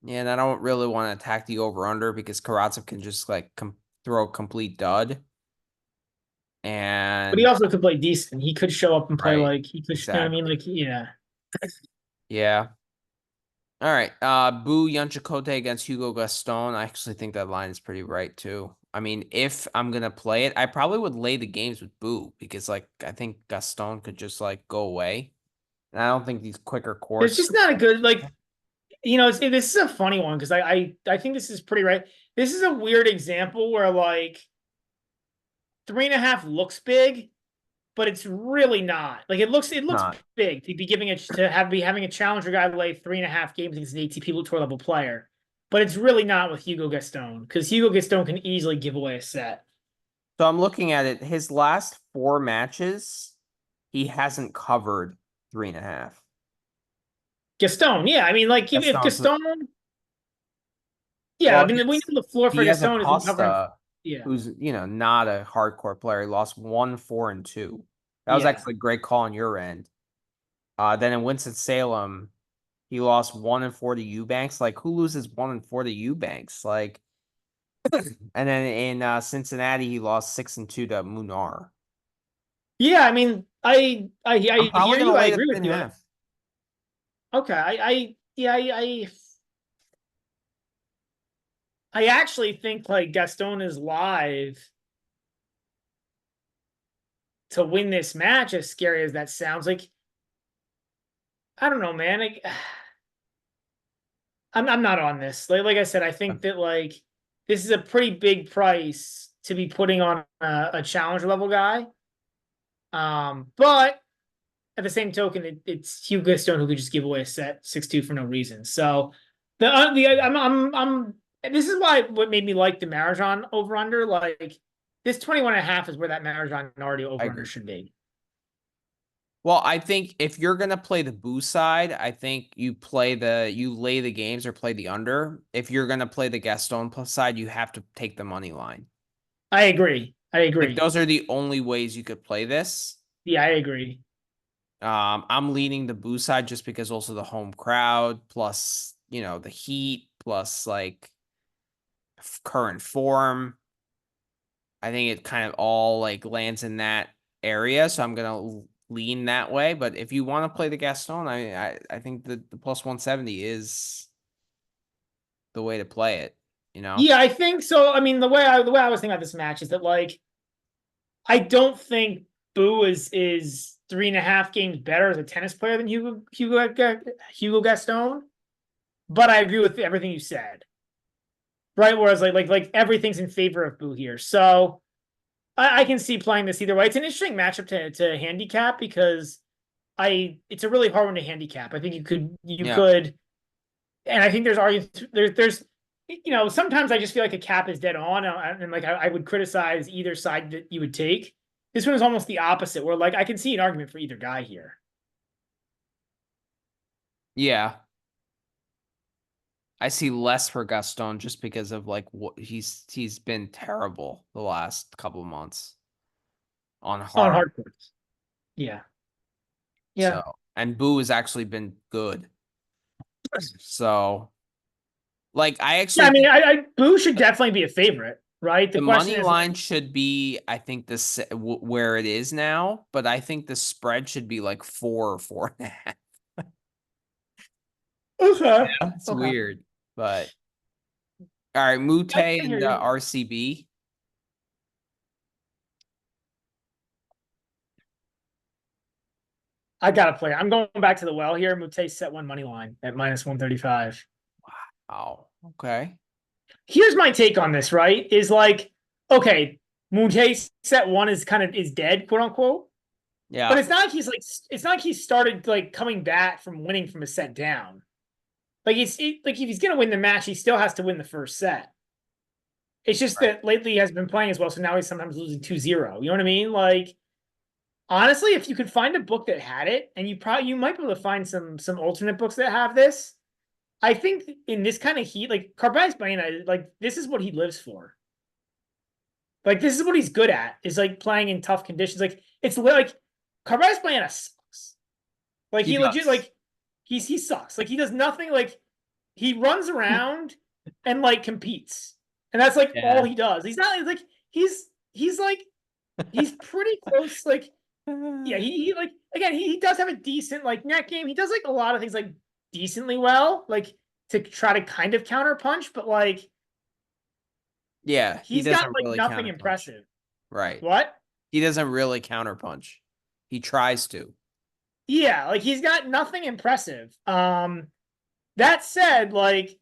Yeah, and I don't really want to attack the over under because Karatsev can just like throw a complete dud. But he And also could play decent. He could show up and play right, like he could. You know what I mean? exactly. Like yeah. Yeah. All right. Boo Yanchikote against Hugo Gaston. I actually think that line is pretty right too. I mean, if I'm gonna play it, I probably would lay the games with Boo because like I think Gaston could just like go away. And I don't think these quicker It's courts. just not a good like this is a funny one because I think this is pretty right. This is a weird example where like 3.5 looks big, but it's really not. Like it looks Not. big to be giving it to be having a challenger guy lay 3.5 games against an ATP tour level player, but it's really not with Hugo Gaston because Hugo Gaston can easily give away a set. So I'm looking at it. His last 4 matches, he hasn't covered 3.5. Gaston, yeah, I mean, like if Gaston's Gaston, yeah, well, I mean, we know the floor for he has a Gaston isn't covering. Costa Yeah, who's, not a hardcore player. He lost 1-4-2. That was yeah, actually a great call on your end. Then in Winston-Salem, he lost 1-4 to Eubanks. Like, who loses 1-4 to Eubanks? Like, and then in Cincinnati, he lost 6-2 to Munar. yeah. I mean, I'm I probably hear gonna you. I lay the agree three with and a you. half. Okay, I actually think like Gaston is live to win this match. As scary as that sounds, like I don't know, man. I'm not on this. Like I said, I think that like this is a pretty big price to be putting on a challenger level guy. But at the same token, it's Hugh Gladstone who could just give away a set 6-2 for no reason. So I'm this is why what made me like the Marajon over under. Like this 21.5 is where that Marajon already I over under agree. should be. Well, I think if you're gonna play the boo side, I think you lay the games or play the under. If you're gonna play the Gaston plus side, you have to take the money line. I agree. I Like agree. those are the only ways you could play this. Yeah, I agree. I'm leaning the boo side just because also the home crowd plus the heat plus like current form. I think it kind of all like lands in that area, so I'm gonna lean that way. But if you want to play the Gaston, I think the plus 170 is the way to play it. You know, Yeah, I think so. I mean, the way I was thinking about this match is that like I don't think Boo is 3.5 games better as a tennis player than Hugo Gaston, but I agree with everything you said. Right, whereas like everything's in favor of Boo here, so I can see playing this either way. It's an interesting matchup to handicap because it's a really hard one to handicap. I think you yeah, could, and I think there's arguments there's sometimes I just feel like a cap is dead on, and like I would criticize either side that you would take. This one is almost the opposite, where like I can see an argument for either guy here. yeah. I see less for Gaston just because of like what he's been terrible the last couple of months on On hard. hard courts. Yeah. Yeah. So and Boo has actually been good. So like I Yeah, actually I mean, think Boo should definitely be a favorite, right? The the question money is like, line should be, I think, where it is now, but I think the spread should be like 4 or 4.5. okay, It's okay. weird, but all right, Mute I hear and you. RCB. I gotta play. I'm going back to the well here. Mute set one money line at -135. Oh, okay. Here's my take on this, right? Is like, okay, Mute set one is kind of is dead, quote unquote. Yeah. But it's not like it's not like he started like coming back from winning from a set down. Like like if he's gonna win the match, he still has to win the first set. It's just Right. that lately he hasn't been playing as well, so now he's sometimes losing 2-0. You know what I mean? Like honestly, if you could find a book that had it, and you might be able to find some alternate books that have this. I think in this kind of heat, like Carbines Baena, like this is what he lives for. Like this is what he's good at, is like playing in tough conditions. Like it's like Carbines Baena sucks. Like He he legit does. like he sucks. Like he does nothing. Like he runs around and like competes, and that's like all Yeah. he does. He's not like he's like he's pretty close. Like yeah, he like again he does have a decent like net game. He does like a lot of things like decently well, like to try to kind of counter punch, but like Yeah, he he's got doesn't like really nothing counterpunch. impressive. Right. What? He doesn't really counterpunch. He tries to. Yeah, like he's got nothing impressive. That said, like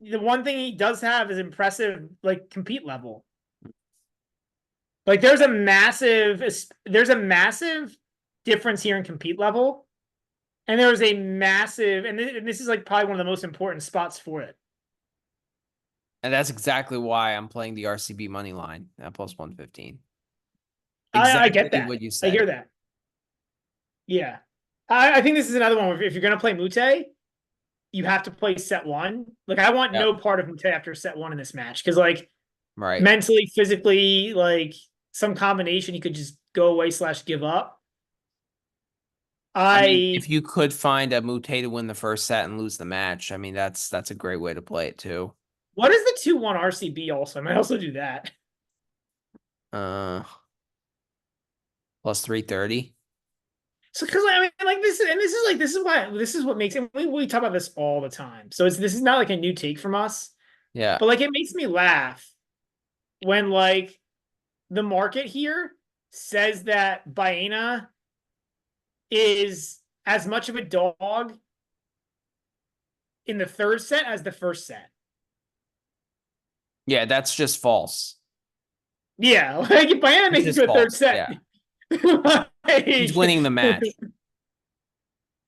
the one thing he does have is impressive like compete level. Like there's a massive difference here in compete level, and there's a massive and this is like probably one of the most important spots for it. And that's exactly why I'm playing the RCB money line at plus 115. I get Exactly that. what you I said. hear that. Yeah. I think this is another one where if you're gonna play Mute, you have to play set one. Like I want Yep. no part of Mute after set one in this match. Because like Right. mentally, physically, like some combination, he could just go away slash give up. I mean, I if you could find a Mute to win the first set and lose the match, I mean that's a great way to play it too. What is the 2-1 RCB also? I might also do that. Uh plus 330. So because I mean like this is what makes it we talk about this all the time. So this is not like a new take from us, Yeah. but like it makes me laugh when like the market here says that Baena is as much of a dog in the third set as the first set. Yeah, that's just false. Yeah, like if Baena It's makes it just to a third false. set, Yeah. He's like, winning the match.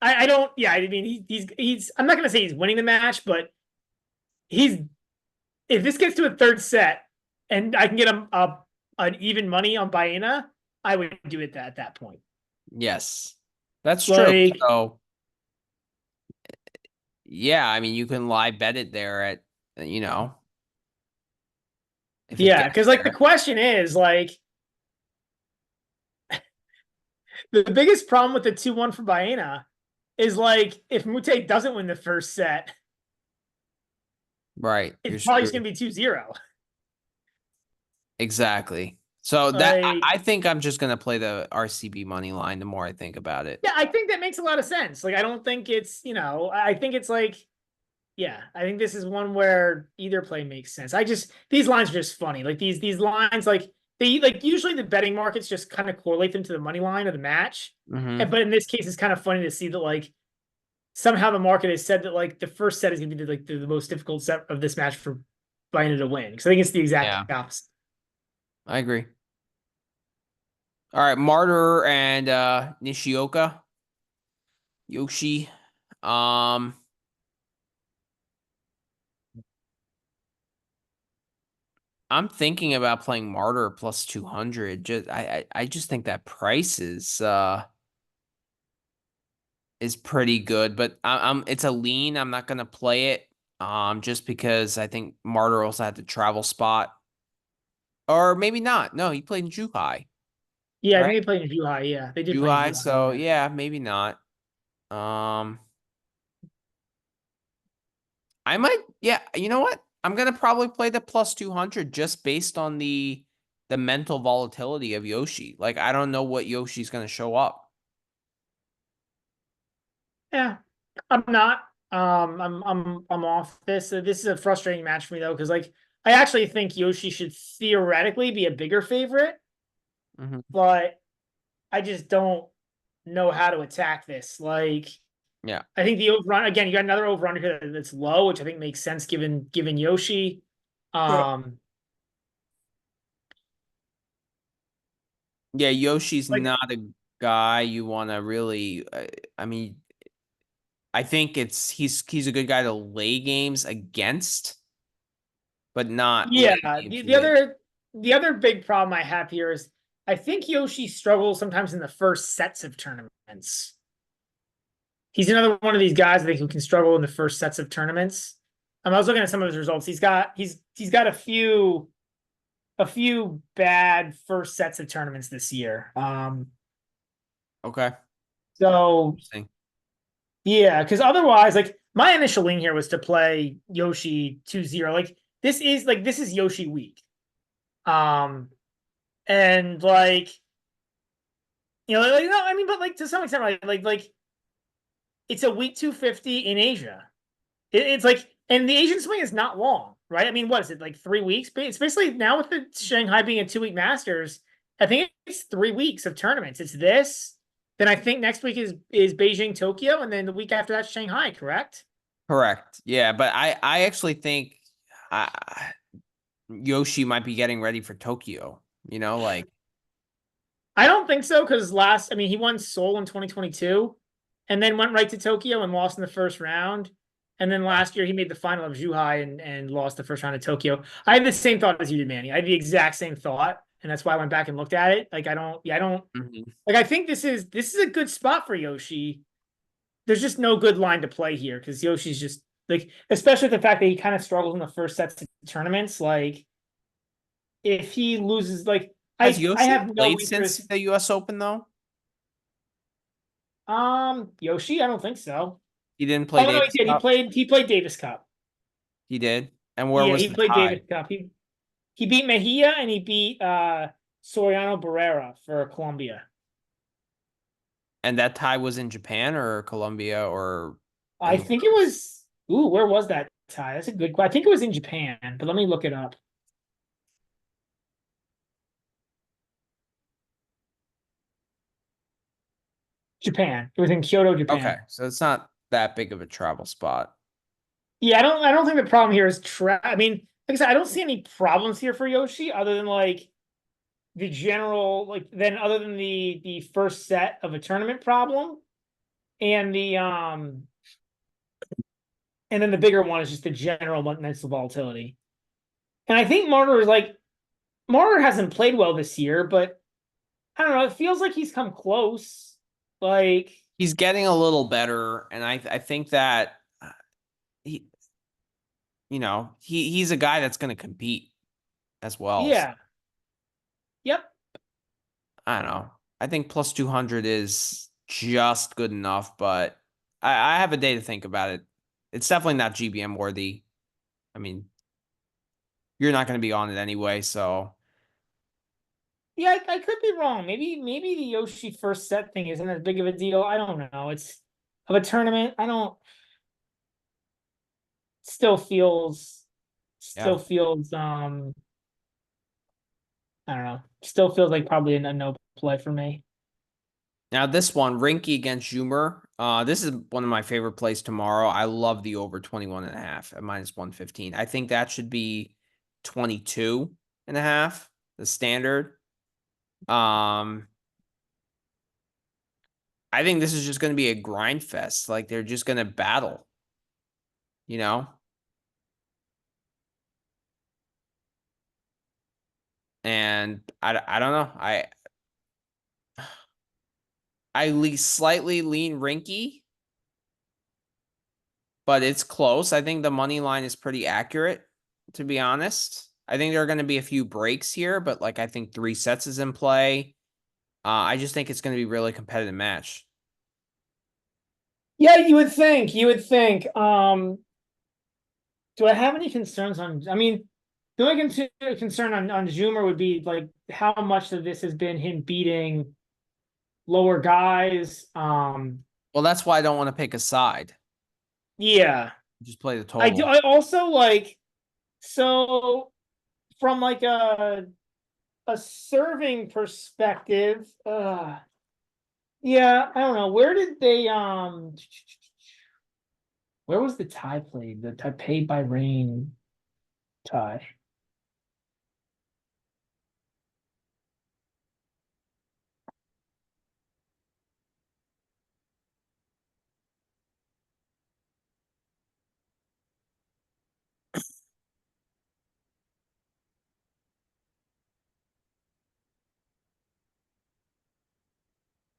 I don't. Yeah, I mean he's. I'm not gonna say he's winning the match, but he's. If this gets to a third set and I can get an even money on Baena, I would do it at that point. Yes. That's true. Like So yeah, I mean you can live bet it there at if it yeah, gets because like the there. question is like the biggest problem with the 2-1 for Baena is like if Mute doesn't win the first set, Right. You're it's probably just screwed. gonna be 2-0. Exactly. So that Like I think I'm just gonna play the RCB money line the more I think about it. yeah, I think that makes a lot of sense. Like I don't think it's, I think it's like yeah, I think this is one where either play makes sense. These lines are just funny. Like these lines like they like usually the betting markets just kind of correlate them to the money line of the match. Mm-hmm. But in this case it's kind of funny to see that like somehow the market has said that like the first set is going to be the most difficult set of this match for Baena to win. Because I think it's the exact Yeah, opposite. I agree. All right, Martyr and Nishioka. Yoshi. Um, I'm thinking about playing Martyr plus 200. Just I just think that price is pretty good, but I'm it's a lean. I'm not gonna play it just because I think Martyr also had the travel spot. Or maybe not. No, he played in Zhuhai, Yeah, I think right? they played in Zhuhai. Yeah, they did play in Zhuhai, Zhuhai. so Yeah. yeah, maybe not. Um I might, yeah, you know what? I'm gonna probably play the plus 200 just based on the mental volatility of Yoshi. Like I don't know what Yoshi's gonna show up. Yeah, I'm not. I'm off this. This is a frustrating match for me though, because like I actually think Yoshi should theoretically be a bigger favorite, Hmm. but I just don't know how to attack this. Like Yeah. I think the over again, you got another over under here that's low, which I think makes sense given Yoshi. Yeah. Um, Yeah, Yoshi's like not a guy you want to really. I mean, I think he's a good guy to lay games against, but not Yeah, win games the with. other big problem I have here is I think Yoshi struggles sometimes in the first sets of tournaments. He's another one of these guys I think who can struggle in the first sets of tournaments. I was looking at some of his results. He's got a few bad first sets of tournaments this year. Okay, So interesting. yeah, because otherwise, like my initial lean here was to play Yoshi 2-0. This is Yoshi week. Um, and no, I mean, but like to some extent, right? It's a week 250 in Asia. It's like, and the Asian swing is not long, right? I mean, what is it, like 3 weeks? It's basically now with the Shanghai being a 2-week Masters, I think it's 3 weeks of tournaments. It's this, then I think next week is Beijing, Tokyo, and then the week after that's Shanghai, correct? Correct. Yeah, but I actually think uh, Yoshi might be getting ready for Tokyo. Like I don't think so because I mean, he won Seoul in 2022 and then went right to Tokyo and lost in the first round. And then last year he made the final of Zhuhai and lost the first round of Tokyo. I had the same thought as you did, Manny. I had the exact same thought, and that's why I went back and looked at it. Like I don't mhm. like. I think this is a good spot for Yoshi. There's just no good line to play here because Yoshi's just like, especially the fact that he kind of struggles in the first sets of tournaments. Like if he loses, like Has I Yoshi have no played since interest. the U.S. Open though? Yoshi, I don't think so. He didn't play Oh no, he Davis did. He Cup. played. He played Davis Cup. He did. And where Yeah, was he the played tie? Davis Cup. He beat Mejia and he beat Soriano Barrera for Colombia. And that tie was in Japan or Colombia or I anywhere think it else? was. Ooh, where was that tie? That's a good question. I think it was in Japan, but let me look it up. Japan. It was in Kyoto, Okay, Japan. so it's not that big of a travel spot. Yeah, I don't think the problem here is I mean, like I said, I don't see any problems here for Yoshi other than like the general other than the first set of a tournament problem and then the bigger one is just the general mental volatility. And I think Martyr hasn't played well this year, but I don't know. It feels like he's come close. Like, He's getting a little better, and I think that he he's a guy that's going to compete as well. So, yeah, yep, I don't know. I think plus 200 is just good enough, but I have a day to think about it. It's definitely not GBM worthy. I mean, you're not going to be on it anyway, so yeah. I could be wrong. Maybe the Yoshi first set thing isn't as big of a deal. I don't know. It's of a tournament. I don't. Still feels. yeah. Still feels. I don't know. Still feels like probably a no play for me. Now this one, Rinky against Schumer. This is one of my favorite plays tomorrow. I love the over 21.5 at minus 115. I think that should be 22.5, the standard. Um, I think this is just going to be a grind fest. Like they're just going to battle, you know? And I don't know. I slightly lean Rinky, but it's close. I think the money line is pretty accurate, to be honest. I think there are going to be a few breaks here, but like I think 3 sets is in play. I just think it's going to be a really competitive match. Yeah, you would think. You would think. Do I have any concerns on? I mean, the only concern on Zoomer would be like how much of this has been him beating lower guys. Well, that's why I don't want to pick a side. Yeah, Just play the I do. total. I also like so from like a serving perspective. Yeah, I don't know. Where was the tie played? The Taipei by rain tie.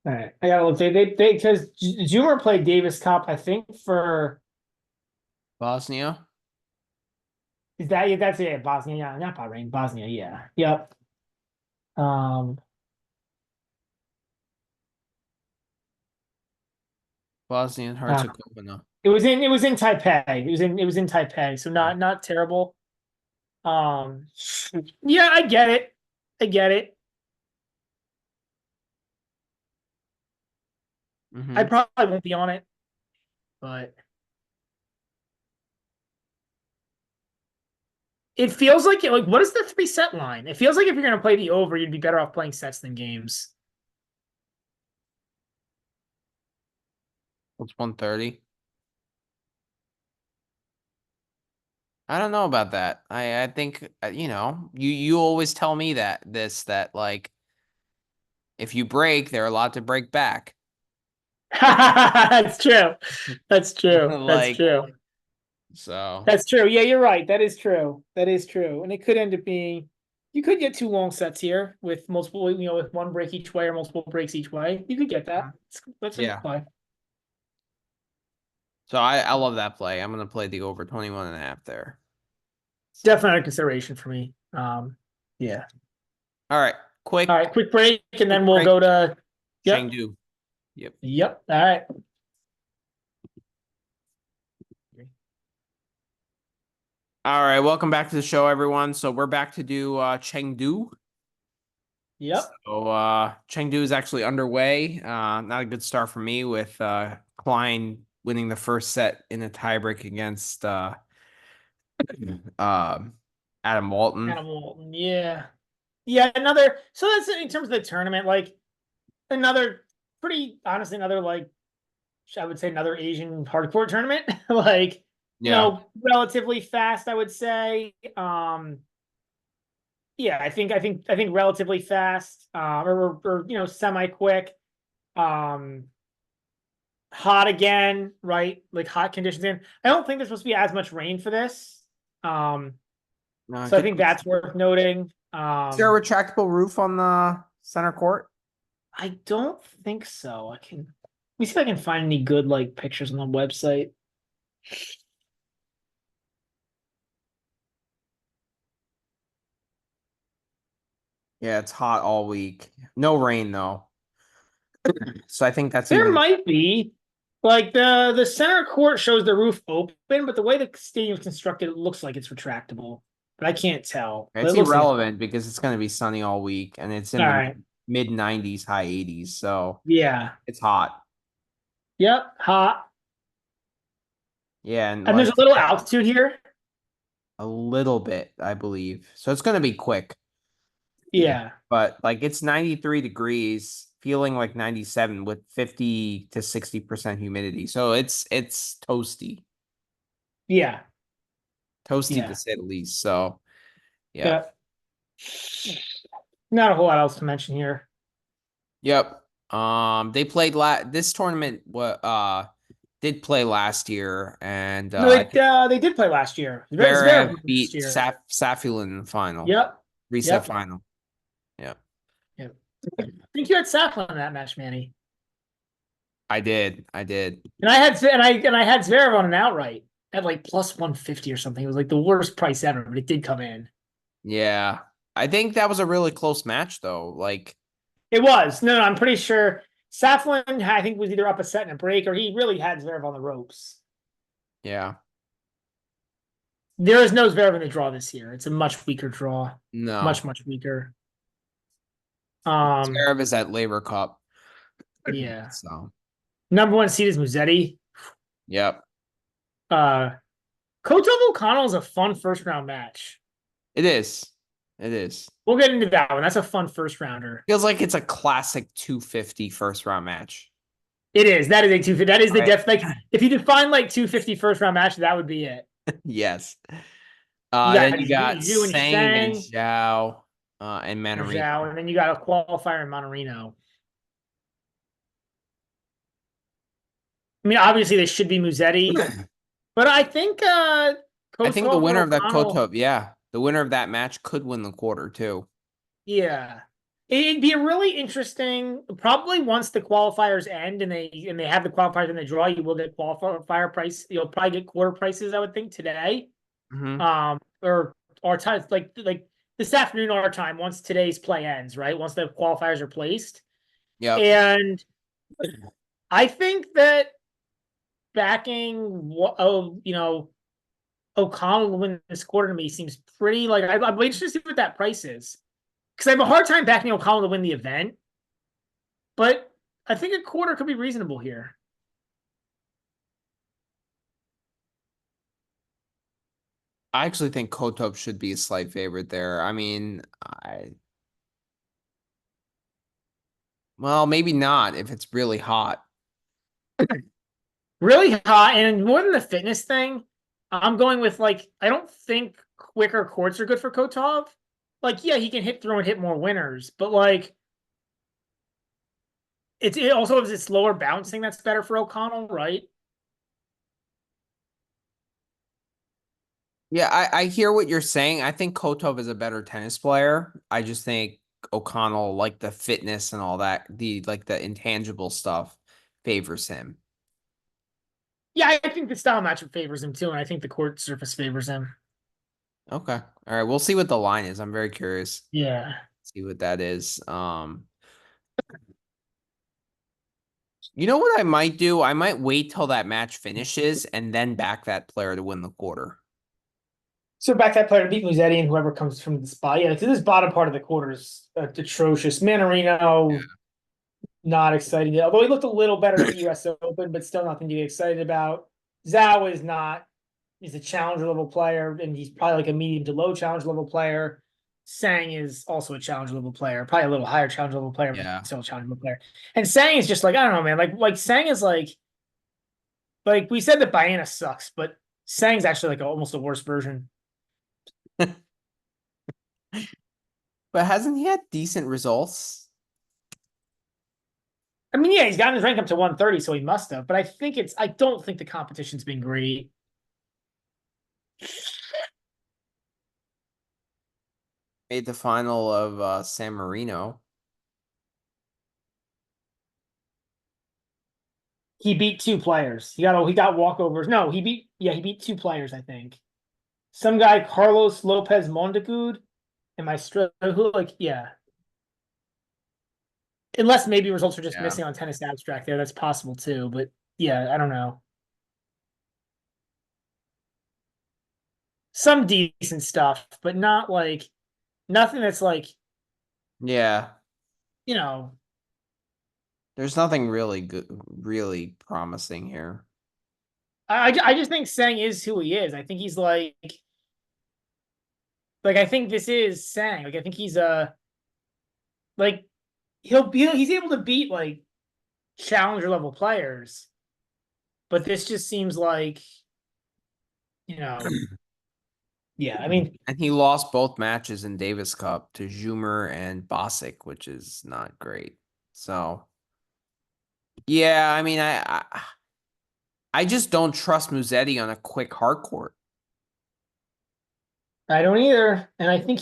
All right, I gotta look. They because Zoomer played Davis Cup, I think for Bosnia. is that yeah, that's it, Bosnia, yeah, not Bahrain, Bosnia, yeah, yep. Um, Bosnia and uh, Herzegovina. it was in Taipei. It was in Taipei, so Yeah. not terrible. Um, yeah, I get it. I get it. I Mm-hmm. probably won't be on it, but it feels like what is the 3 set line? It feels like if you're gonna play the over, you'd be better off playing sets than games. It's 130. I don't know about that. I think you always tell me that like if you break, they're allowed to break back. That's true. That's true. That's Like true. so. That's true. Yeah, you're right. That is true. That is true. And it could end up being you could get 2 long sets here with multiple, with one break each way or multiple breaks each way. You could get that. That's a Yeah. play. So I love that play. I'm gonna play the over 21.5 there. So Definitely a consideration for me. Yeah. all right, All right, quick break, and quick then we'll break. go to yep. Chengdu. Yep. Yep. All right. All right, welcome back to the show, everyone. So we're back to do Chengdu. Yep. So Chengdu is actually underway. Not a good start for me with Klein winning the first set in a tiebreak against Adam Walton. Adam Walton. Yeah. Yeah. Another. So that's in terms of the tournament, like another pretty honestly, another like I would say another Asian hardcore tournament. Like, Yeah. relatively fast, I would say. Yeah, I think relatively fast, or semi quick. Um, hot again, right? Like hot conditions in. I don't think there's supposed to be as much rain for this. Um, No, so I good. think that's worth noting. Is there a retractable roof on the center court? I don't think so. Let me see if I can find any good like pictures on the website. Yeah, it's hot all week. No rain though. So I think that's There even might be. Like the center court shows the roof open, but the way the stadium's constructed, it looks like it's retractable. But I can't tell. But it's it looks like irrelevant because it's going to be sunny all week and it's all in the right. mid 90s, high 80s. So Yeah. it's hot. Yep. Hot. Yeah, and And there's a like little altitude here. a little bit, I believe. So it's going to be quick. Yeah. But like it's 93 degrees, feeling like 97 with 50 to 60% humidity. So it's toasty. Yeah. Toasty to Yeah. say the least. So yeah. Yep. Not a whole lot else to mention here. Yep. They played this tournament what did play last year and No, I think they did play last year. Zverev Zverev won last beat year. Safulin in the final. Yep. Reset Yep. final. Yeah. Yep. I think you had Saflin in that match, Manny. I did. I did. And I had Zverev on an outright at like plus 150 or something. It was like the worst price ever, but it did come in. Yeah. I think that was a really close match though. Like It was. No, I'm pretty sure Saflin, I think, was either up a set and a break, or he really had Zverev on the ropes. yeah. There is no Zverev in the draw this year. It's a much weaker draw. No. Much, much weaker. Zverev is at Labor Cup. Yeah. So Number one seed is Musetti. yep. Uh Kotov O'Connell is a fun first round match. It is. It is. We'll get into that one. That's a fun first rounder. Feels like it's a classic 250 first round match. It is. That is a 250. That is the Right. def. Like if you define like 250 first round match, that would be it. Yes. Then You got Zhu and Sang Shang, against Zhao and Manarino. Zhao, and then you got a qualifier in Monterino. I mean, obviously they should be Musetti, but I think I think the Kotov winner of that O'Connell. Kotov, the winner of that match could win the quarter too. Yeah, It'd be a really interesting. Probably once the qualifiers end and they have the qualifiers in the draw, you will get qualifier price. You'll probably get quarter prices, I would think, today. Hmm. Or our time, like this afternoon our time. Once today's play ends, right? Once the qualifiers are placed, Yep. and I think that backing, O'Connell to win this quarter to me seems pretty like I'm interested to see what that price is because I have a hard time backing O'Connell to win the event, but I think a quarter could be reasonable here. I actually think Kotov should be a slight favorite there. I mean, well, maybe not if it's really hot. Really hot, and more than the fitness thing, I'm going with like I don't think quicker courts are good for Kotov. Like, yeah, he can hit through and hit more winners, but like it also has its lower bouncing that's better for O'Connell, right? Yeah, I hear what you're saying. I think Kotov is a better tennis player. I just think O'Connell, like the fitness and all that, the intangible stuff favors him. Yeah, I think the style matchup favors him too, and I think the court surface favors him. Okay. All right, we'll see what the line is. I'm very curious. Yeah. See what that is. You know what I might do? I might wait till that match finishes and then back that player to win the quarter. So back that player to beat Musetti and whoever comes from the spot. Yeah, because this bottom part of the quarter is atrocious. Manarino, not exciting. Although he looked a little better at the US Open, but still nothing to get excited about. Zhao is not. He's a challenger level player, and he's probably like a medium to low challenge level player. Sang is also a challenge level player, probably a little higher challenge level player, but Yeah. still a challenge level player. And Sang is just like, I don't know, man. Like Sang is like we said that Baena sucks, but Sang's actually like almost a worse version. But hasn't he had decent results? I mean, yeah, he's gotten his rank up to 130, so he must have. But I don't think the competition's been great. Made the final of San Marino. He beat two players. He got walkovers. No, he beat two players, I think. Some guy, Carlos Lopez Montagut. Am I straight? Who like yeah. Unless maybe results are just Yeah. missing on tennis abstract there. That's possible too. But yeah, I don't know. Some decent stuff, but not like nothing that's like, Yeah. you know, There's nothing really good, really promising here. I just think Sang is who he is. I think he's like I think this is Sang. Like I think he's like he's able to beat like challenger level players, but this just seems like, you know, yeah, I mean, And he lost both matches in Davis Cup to Zoomer and Bosick, which is not great. So, yeah, I mean, I just don't trust Musetti on a quick hard court. I don't either. And I Um, think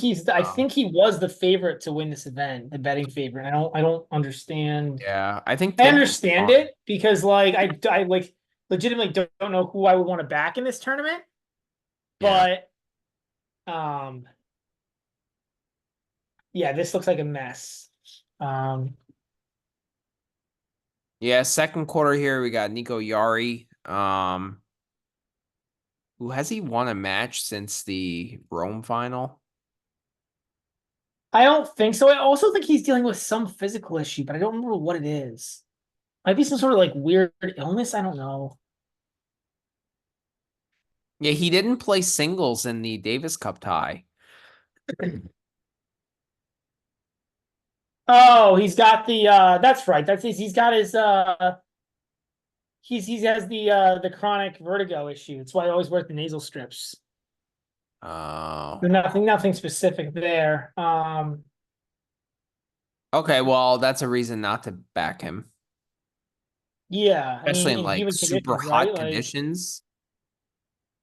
he was the favorite to win this event, the betting favorite. I don't understand. yeah, I think I Tim's understand fine. it because like I like legitimately don't know who I would want to back in this tournament, Yeah. but um yeah, this looks like a mess. Um Yeah, second quarter here, we got Nico Yari. Who has he won a match since the Rome final? I don't think so. I also think he's dealing with some physical issue, but I don't remember what it is. Might be some sort of like weird illness. I don't know. Yeah, he didn't play singles in the Davis Cup tie. Oh, he's got the that's right. He's got his he has the chronic vertigo issue. That's why he always wears the nasal strips. Oh. But nothing specific there. Okay, well, that's a reason not to back him, Yeah, I especially mean in in like humid super conditions, right? hot Like conditions.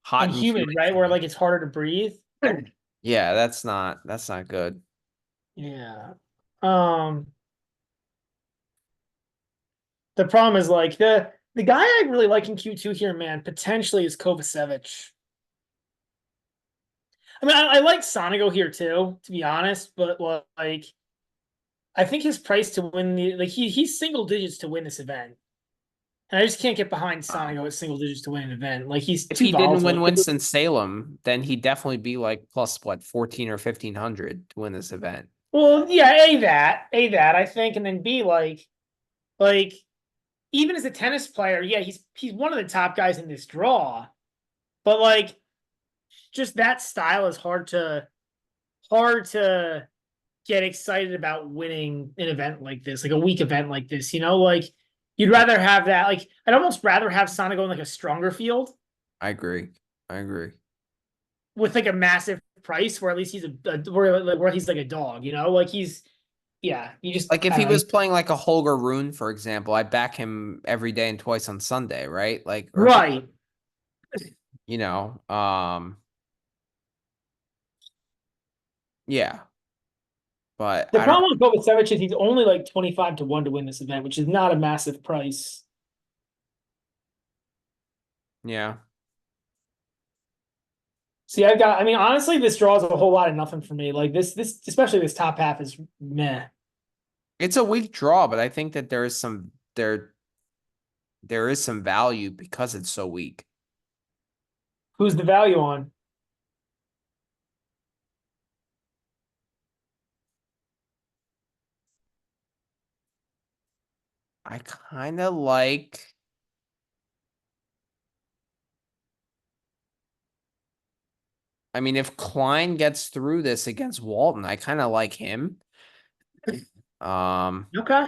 Hot in and humid, humid right? Where like conditions. it's harder to breathe. Yeah, that's not good. Yeah. Um, the problem is like the guy I really like in Q2 here, man, potentially is Kovacevic. I mean, I like Sonigo here too, to be honest, but like I think his price to win the like he's single digits to win this event. And I just can't get behind Wow. Sonigo at single digits to win an event. Like he's If too he didn't volatile. win Winston-Salem, then he'd definitely be like plus what, 14 or 1500 to win this event. Well, yeah, a that I think, and then B like even as a tennis player, yeah, he's one of the top guys in this draw, but like just that style is hard to get excited about winning an event like this, like a weak event like this. You know, like you'd rather have that. Like I'd almost rather have Sonic in like a stronger field I agree. I agree. with like a massive price, where at least he's where he's like a dog. You know, like he's yeah. You just Like if I he don't know. was playing like a Holger Rune, for example, I back him every day and twice on Sunday, right? Like, or Right. you know, yeah. But The I don't. problem with Kovacevic is he's only like 25 to 1 to win this event, which is not a massive price. Yeah, See, I mean, honestly, this draws a whole lot of nothing for me. Like especially this top half is meh. it's a weak draw, but I think that there is some value because it's so weak. Who's the value on? I kind of like. I mean, if Klein gets through this against Walton, I kind of like him. Um, Okay.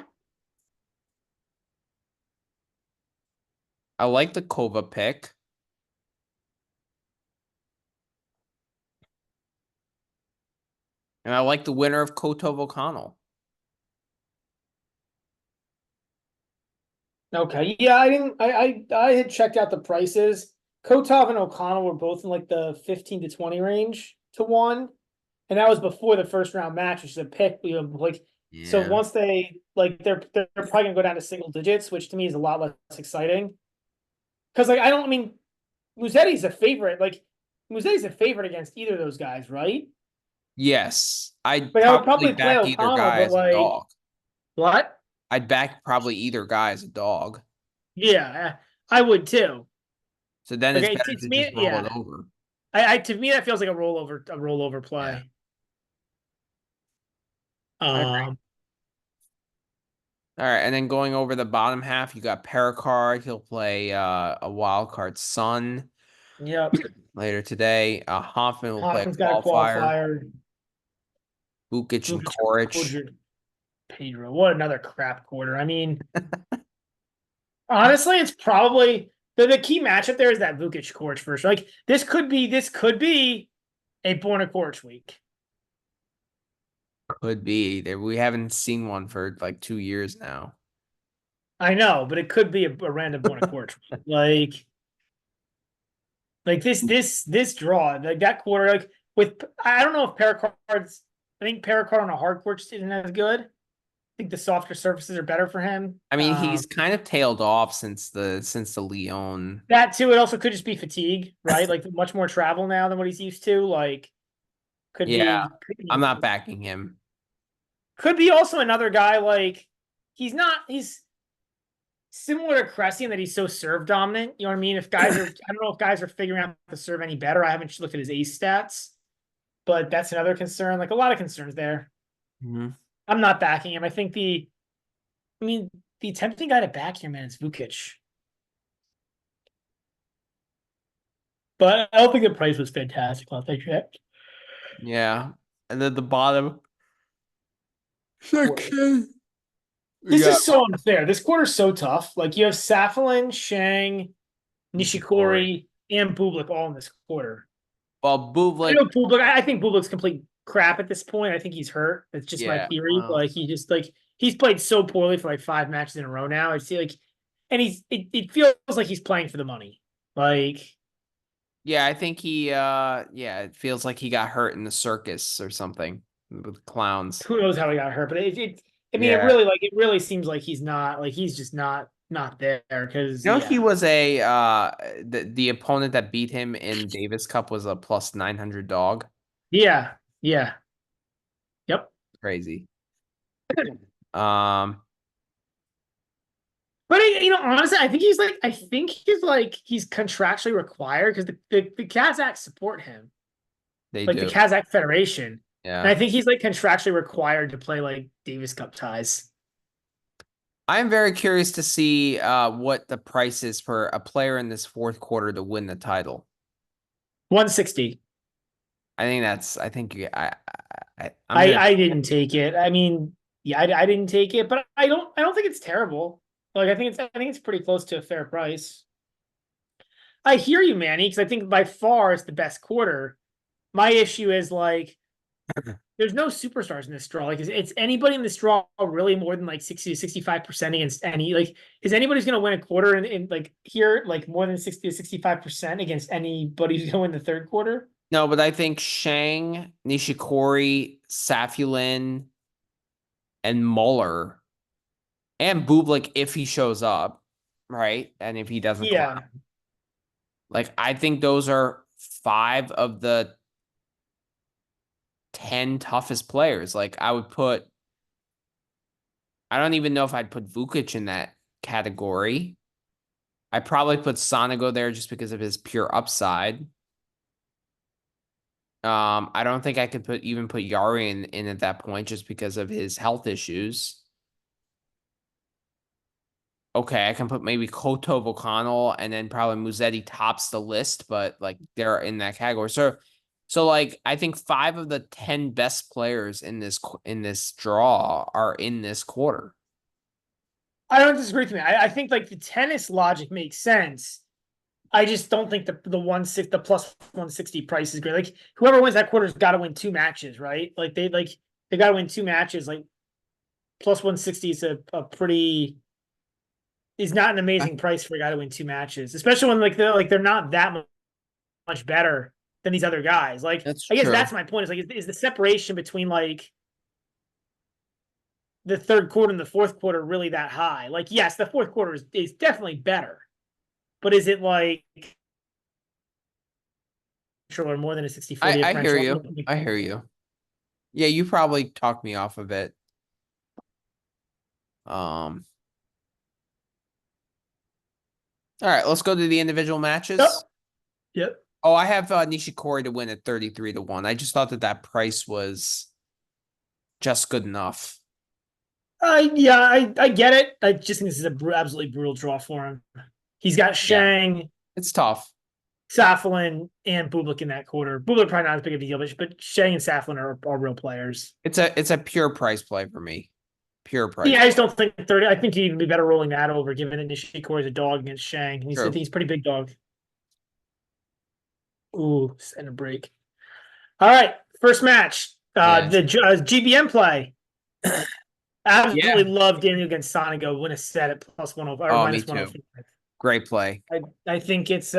I like the Kova pick, and I like the winner of Kotov O'Connell. Okay. Yeah, I didn't. I had checked out the prices. Kotov and O'Connell were both in like the 15 to 20 range to 1, and that was before the first round match, which is a pick. You know, like so Yeah. once they like they're probably gonna go down to single digits, which to me is a lot less exciting. Because like I don't. I mean, Musetti's a favorite. Like Musetti's a favorite against either of those guys, right? Yes, I'd Like I would probably probably play back either O'Connell, guy but as a like dog. what? I'd back probably either guy as a dog. Yeah, I would too. So then Like it's better to to just me, roll it yeah. over. I to me that feels like a rollover Yeah, play. I agree. Um, All right, and then going over the bottom half, you got Pericard. He'll play a wild card Sun yep. later today. Hoffman will play Hoffman's a got a qualifier. qualifier. Bukic and Vukic, Koric. Kudrin, Pedro. What another crap quarter. I mean, honestly, it's probably the key matchup there is that Vukic Korch first. Like this could be a Borna Korch week. Could be. We haven't seen one for like 2 years now. I know, but it could be a random Borna Korch week. Like this draw, like that quarter, like with I don't know if Pericard's I think Pericard on a hard court isn't as good. I think the softer surfaces are better for him. I mean, he's kind of tailed off since the Lyon. That too, it also could just be fatigue, right? Like much more travel now than what he's used to. Like could Yeah, be could I'm be, not backing him. could be also another guy like he's similar to Cressy in that he's so serve dominant. You know what I mean? If guys are I don't know if guys are figuring out to serve any better. I haven't looked at his ace stats, but that's another concern. Like a lot of concerns there. Mhm. I'm not backing him. I mean, the tempting guy to back here, man, is Vukic. But I don't think the price was fantastic last I checked. Yeah, and then the bottom Quarter. section. We This got is so unfair. This quarter's so tough. Like you have Safilin, Shang, Nishikori. Nishikori, and Bublik all in this quarter. Well, I Bublik, know Bublik. I think Bublik's complete crap at this point. I think he's hurt. It's just my yeah. theory. Well, Like he just like he's played so poorly for like 5 matches in a row now. I see like, and it feels like he's playing for the money. Like yeah, I think he yeah, it feels like he got hurt in the circus or something. with clowns. Who knows how he got hurt? But I mean, Yeah. it really seems like he's just not there because You know, he yeah, was a the opponent that beat him in Davis Cup was a plus 900 dog. yeah, yeah, yep. Crazy. Um, But honestly, I think he's contractually required because the Kazakhs support him, they like the do. Kazakh Federation, and Yeah. I think he's like contractually required to play like Davis Cup ties. I'm very curious to see what the price is for a player in this fourth quarter to win the title. 160. I think I'm I gonna I didn't take it. I mean, yeah, I didn't take it, but I don't think it's terrible. Like I think it's pretty close to a fair price. I hear you, Manny, because I think by far it's the best quarter. My issue is like there's no superstars in this draw. Like, it's anybody in this draw really more than like 60 to 65% against any like is anybody's gonna win a quarter in like here like more than 60 to 65% against anybody who's gonna win the third quarter? no, but I think Shang, Nishikori, Safulin, and Muller and Bublik if he shows up, right? And if he doesn't clown. Yeah. Like I think those are five of the 10 toughest players. Like I don't even know if I'd put Vukic in that category. I probably put Sonego there just because of his pure upside. I don't think I could even put Yari in at that point just because of his health issues. Okay, I can put maybe Koto O'Connell and then probably Muzetti tops the list, but like they're in that category. So like I think five of the 10 best players in this draw are in this quarter. I don't disagree with me. I think like the tennis logic makes sense. I just don't think the plus 160 price is great. Like whoever wins that quarter's got to win two matches, right? They got to win two matches. Like plus 160 is a pretty is not an amazing price for a guy to win two matches, especially when they're not that much better than these other guys. Like That's I guess true. that's my point. Is like is the separation between like the third quarter and the fourth quarter really that high? Like yes, the fourth quarter is definitely better, but is it like or more than a 60-40 I hear differential? you. I hear you. Yeah, you probably talked me off of it. Um, all right, let's go to the individual Yep. matches. Yep. Oh, I have Nishikori to win at 33 to 1. I just thought that price was just good enough. Yeah, I get it. I just think this is a absolutely brutal draw for him. He's got Yeah, Shang, it's tough. Saflin, and Bublik in that quarter. Bublik probably not as big of a deal, but Shang and Saflin are real players. It's a pure price play for me. Pure price Yeah, I just play. don't think 30. I think he'd even be better rolling that over, given that Nishikori's a dog against Shang. I think True. he's a pretty big dog. Ooh, and a break. All right, first match. Yeah. The GBM play. Absolutely Yeah. love Daniel against Sonego. Win a set at plus 105 or Oh, me minus too. 105. Great play. I think it's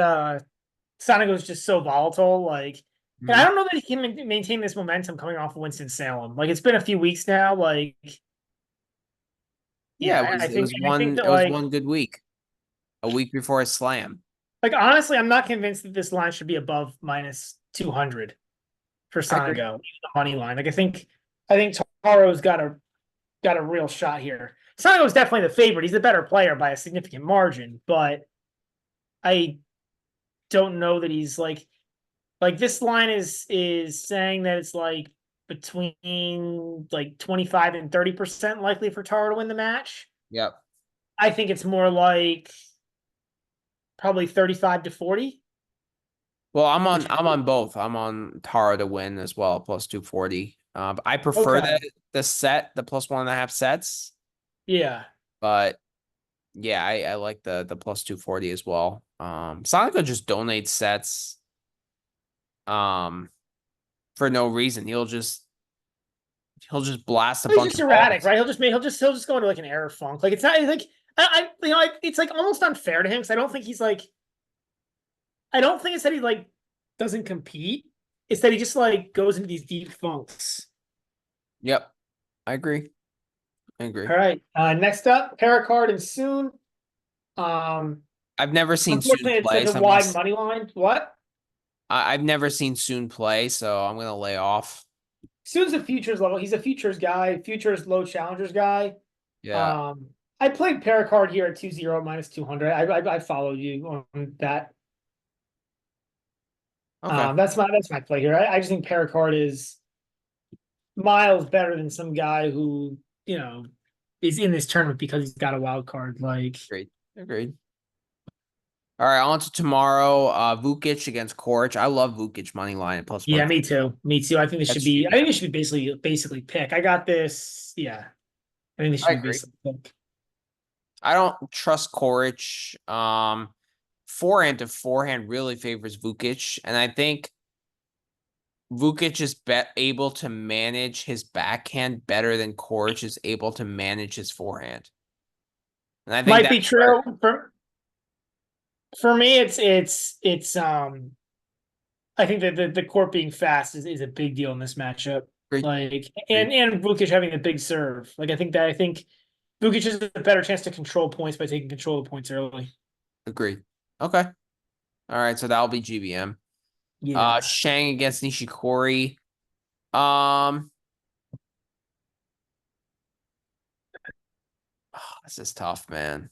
Sonego's just so volatile. Like, and I Mhm. don't know that he can maintain this momentum coming off of Winston-Salem. Like, it's been a few weeks now. Like, Yeah, yeah, it was I think that one good week. A week before a slam. honestly, I'm not convinced that this line should be above minus 200 for I agree. Sonego, the money line. Like, I think Taro's got a real shot here. Sonego's definitely the favorite. He's the better player by a significant margin, but I don't know that he's like this line is saying that it's like between like 25 and 30% likely for Taro to win the match. Yep. I think it's more like probably 35 to 40, Well, which I'm on both. I'm on Tara to win as well, plus 240. But I prefer okay. the plus 1.5 sets. Yeah. But yeah, I like the plus 240 as well. Sonica just donates sets um for no reason. He'll just blast a He's bunch just of erratic, balls. right? He'll just go into like an error funk. Like it's not like it's like almost unfair to him because I don't think it's that he like doesn't compete. It's that he just like goes into these deep funks. Yep. I agree. I agree. All right. Next up, Paracard and Soon. Um, I've never seen Soon Unfortunately, it's play, a so I'm gonna. wide money line. What? I've never seen Soon play, so I'm gonna lay off. Soon's a futures level. He's a futures guy, futures low challengers guy. Yeah. Um, I played Paracard here at 2-0 minus 200. I followed you on that. Okay. That's my play here. I just think Paracard is miles better than some guy who, you know, is in this tournament because he's got a wild card. Like, Great. Agreed. All right, on to tomorrow. Vukic against Korich. I love Vukic money line at plus yeah, one. me too. Me too. I think this should That's be. I think GBM. this should be basically pick. I got this. Yeah, I think this should I be agree. basically pick. I don't trust Korich. Forehand to forehand really favors Vukic, and I think Vukic is able to manage his backhand better than Korich is able to manage his forehand. And I think Might be that's where true for me. It's. I think that the court being fast is a big deal in this matchup. agreed, Like, agreed, and Vukic having a big serve. Like, I think Vukic has a better chance to control points by taking control of points early. agreed. Okay. All right, so that'll be GBM. Yeah. Shang against Nishikori. Um, this is tough, man.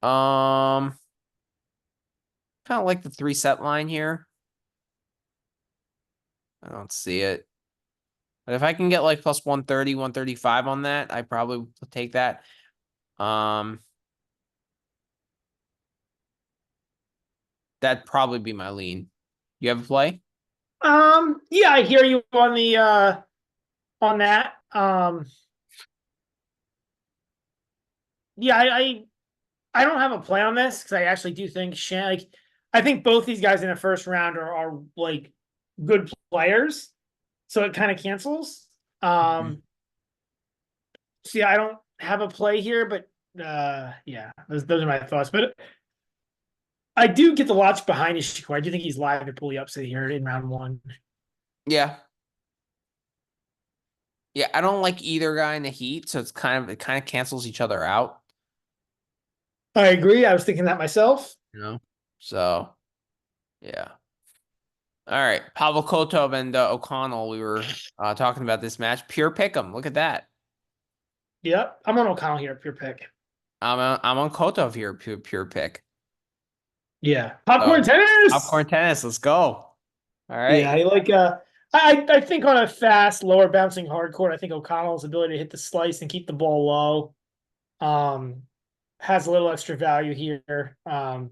Um, kind of like the 3-set line here. I don't see it. But if I can get like plus 130, 135 on that, I probably would take that. Um, that'd probably be my lean. You have a play? Yeah, I hear you on that. Yeah, I don't have a play on this because I actually do think like I think both these guys in the first round are like good players, so it kind of cancels. Mhm. So yeah, I don't have a play here, but yeah, those are my thoughts. But I do get the logic behind Ishikori. I do think he's live to pull the upset here in round one. Yeah. Yeah, I don't like either guy in the heat, so it kind of cancels each other out, I agree. I was thinking that myself. you know? So, yeah. All right. Pavel Kotov and O'Connell, we were talking about this match. Pure pick 'em. Look at that. Yep, I'm on O'Connell here. Pure pick. I'm on Kotov here, pure pick. Yeah, popcorn So, tennis. popcorn tennis, let's go. All Yeah, right. I like. I think on a fast, lower bouncing hard court, I think O'Connell's ability to hit the slice and keep the ball low, has a little extra value here. I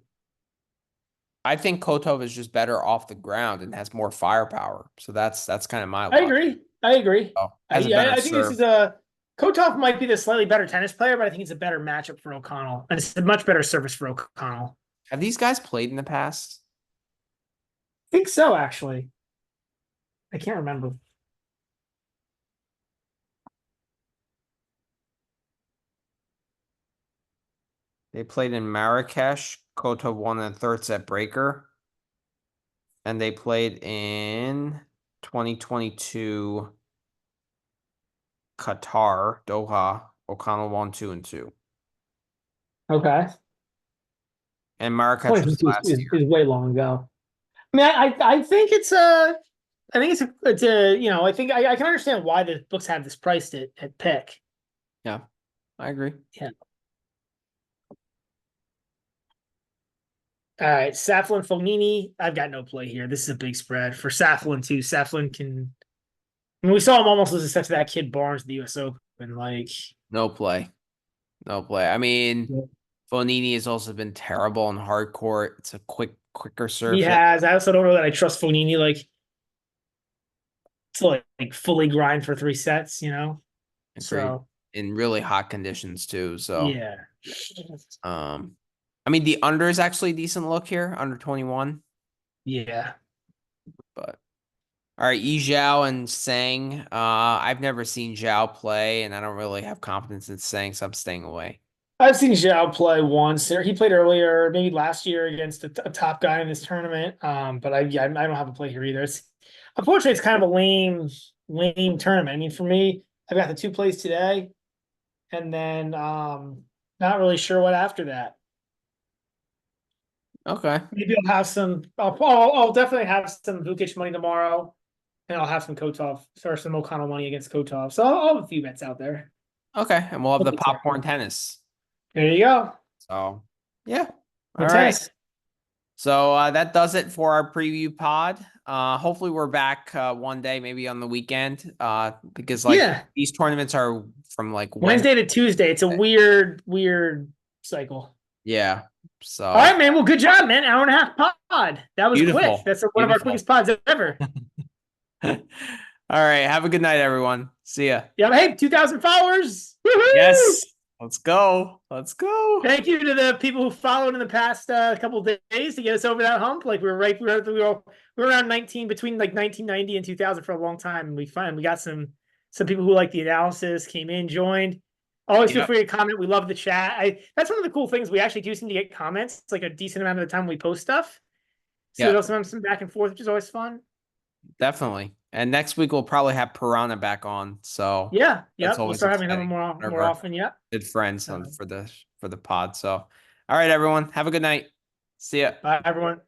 think Kotov is just better off the ground and has more firepower. So that's kind of my I logic. agree. I agree. Oh, I, has a better I think this serve. is a Kotov might be the slightly better tennis player, but I think it's a better matchup for O'Connell, and it's a much better service for O'Connell. Have these guys played in the past? I think so, actually. I can't remember. They played in Marrakesh. Kotov won in the third set breaker. And they played in 2022 Qatar, Doha. O'Connell won 2-2. Okay. And Marrakesh was 2022 last year. is way long ago. I mean, I think it's a I think it's a I think I can understand why the books have this priced at pick. Yeah, I agree. Yeah. All right, Saflin Fognini. I've got no play here. This is a big spread for Saflin too. Saflin can. I mean, we saw him almost lose a set to that kid Barnes at the U.S. Open. Like, No play. No play. I mean, Fonini has also been terrible in hard court. It's a quicker he surface. has. I also don't know that I trust Fognini like to like fully grind for 3 sets. Agreed. So In really hot conditions too. So, yeah. I mean, the under is actually a decent look here, under 21. Yeah. But all right, Yi Zhao and Sang. I've never seen Zhao play, and I don't really have confidence in Sang, so I'm staying away. I've seen Zhao play once. He played earlier, maybe last year against a top guy in this tournament. But I don't have a play here either. Unfortunately, it's kind of a lame tournament. I mean, for me, I've got the 2 plays today, and then not really sure what after that. Okay. Maybe I'll have some. I'll definitely have some Vukic money tomorrow, and I'll have some Kotov or some O'Connell money against Kotov. So I'll have a few bets out there. Okay. And we'll have the Hopefully popcorn terrible. tennis. There you go. So yeah. All Good right. tennis. So that does it for our preview pod. Hopefully we're back one day, maybe on the weekend. Because like Yeah. these tournaments are from like Wednesday. Wednesday to Tuesday. It's a weird cycle. Yeah. All So right, man. Well, good job, man. Hour and a half pod. That was quick. beautiful. That's one of our Beautiful. quickest pods ever. All right. Have a good night, everyone. See ya. Yeah, hey, 2,000 followers. Woohoo! Yes. Let's go. Let's go. Thank you to the people who followed in the past couple of days to get us over that hump. Like we were around 19 between like 1990 and 2000 for a long time, and we got some people who like the analysis came in, joined. Always feel Yep. free to comment. We love the chat. That's one of the cool things. We actually do seem to get comments. It's like a decent amount of the time we post stuff. So Yeah, there's sometimes some back and forth, which is always fun. definitely. And next week we'll probably have Piranha back on. So Yeah, that's yep. We'll always start having him exciting. One of more our often. Yep. good friends on for the pod. So all right, everyone. Have a good night. See ya. Bye, everyone.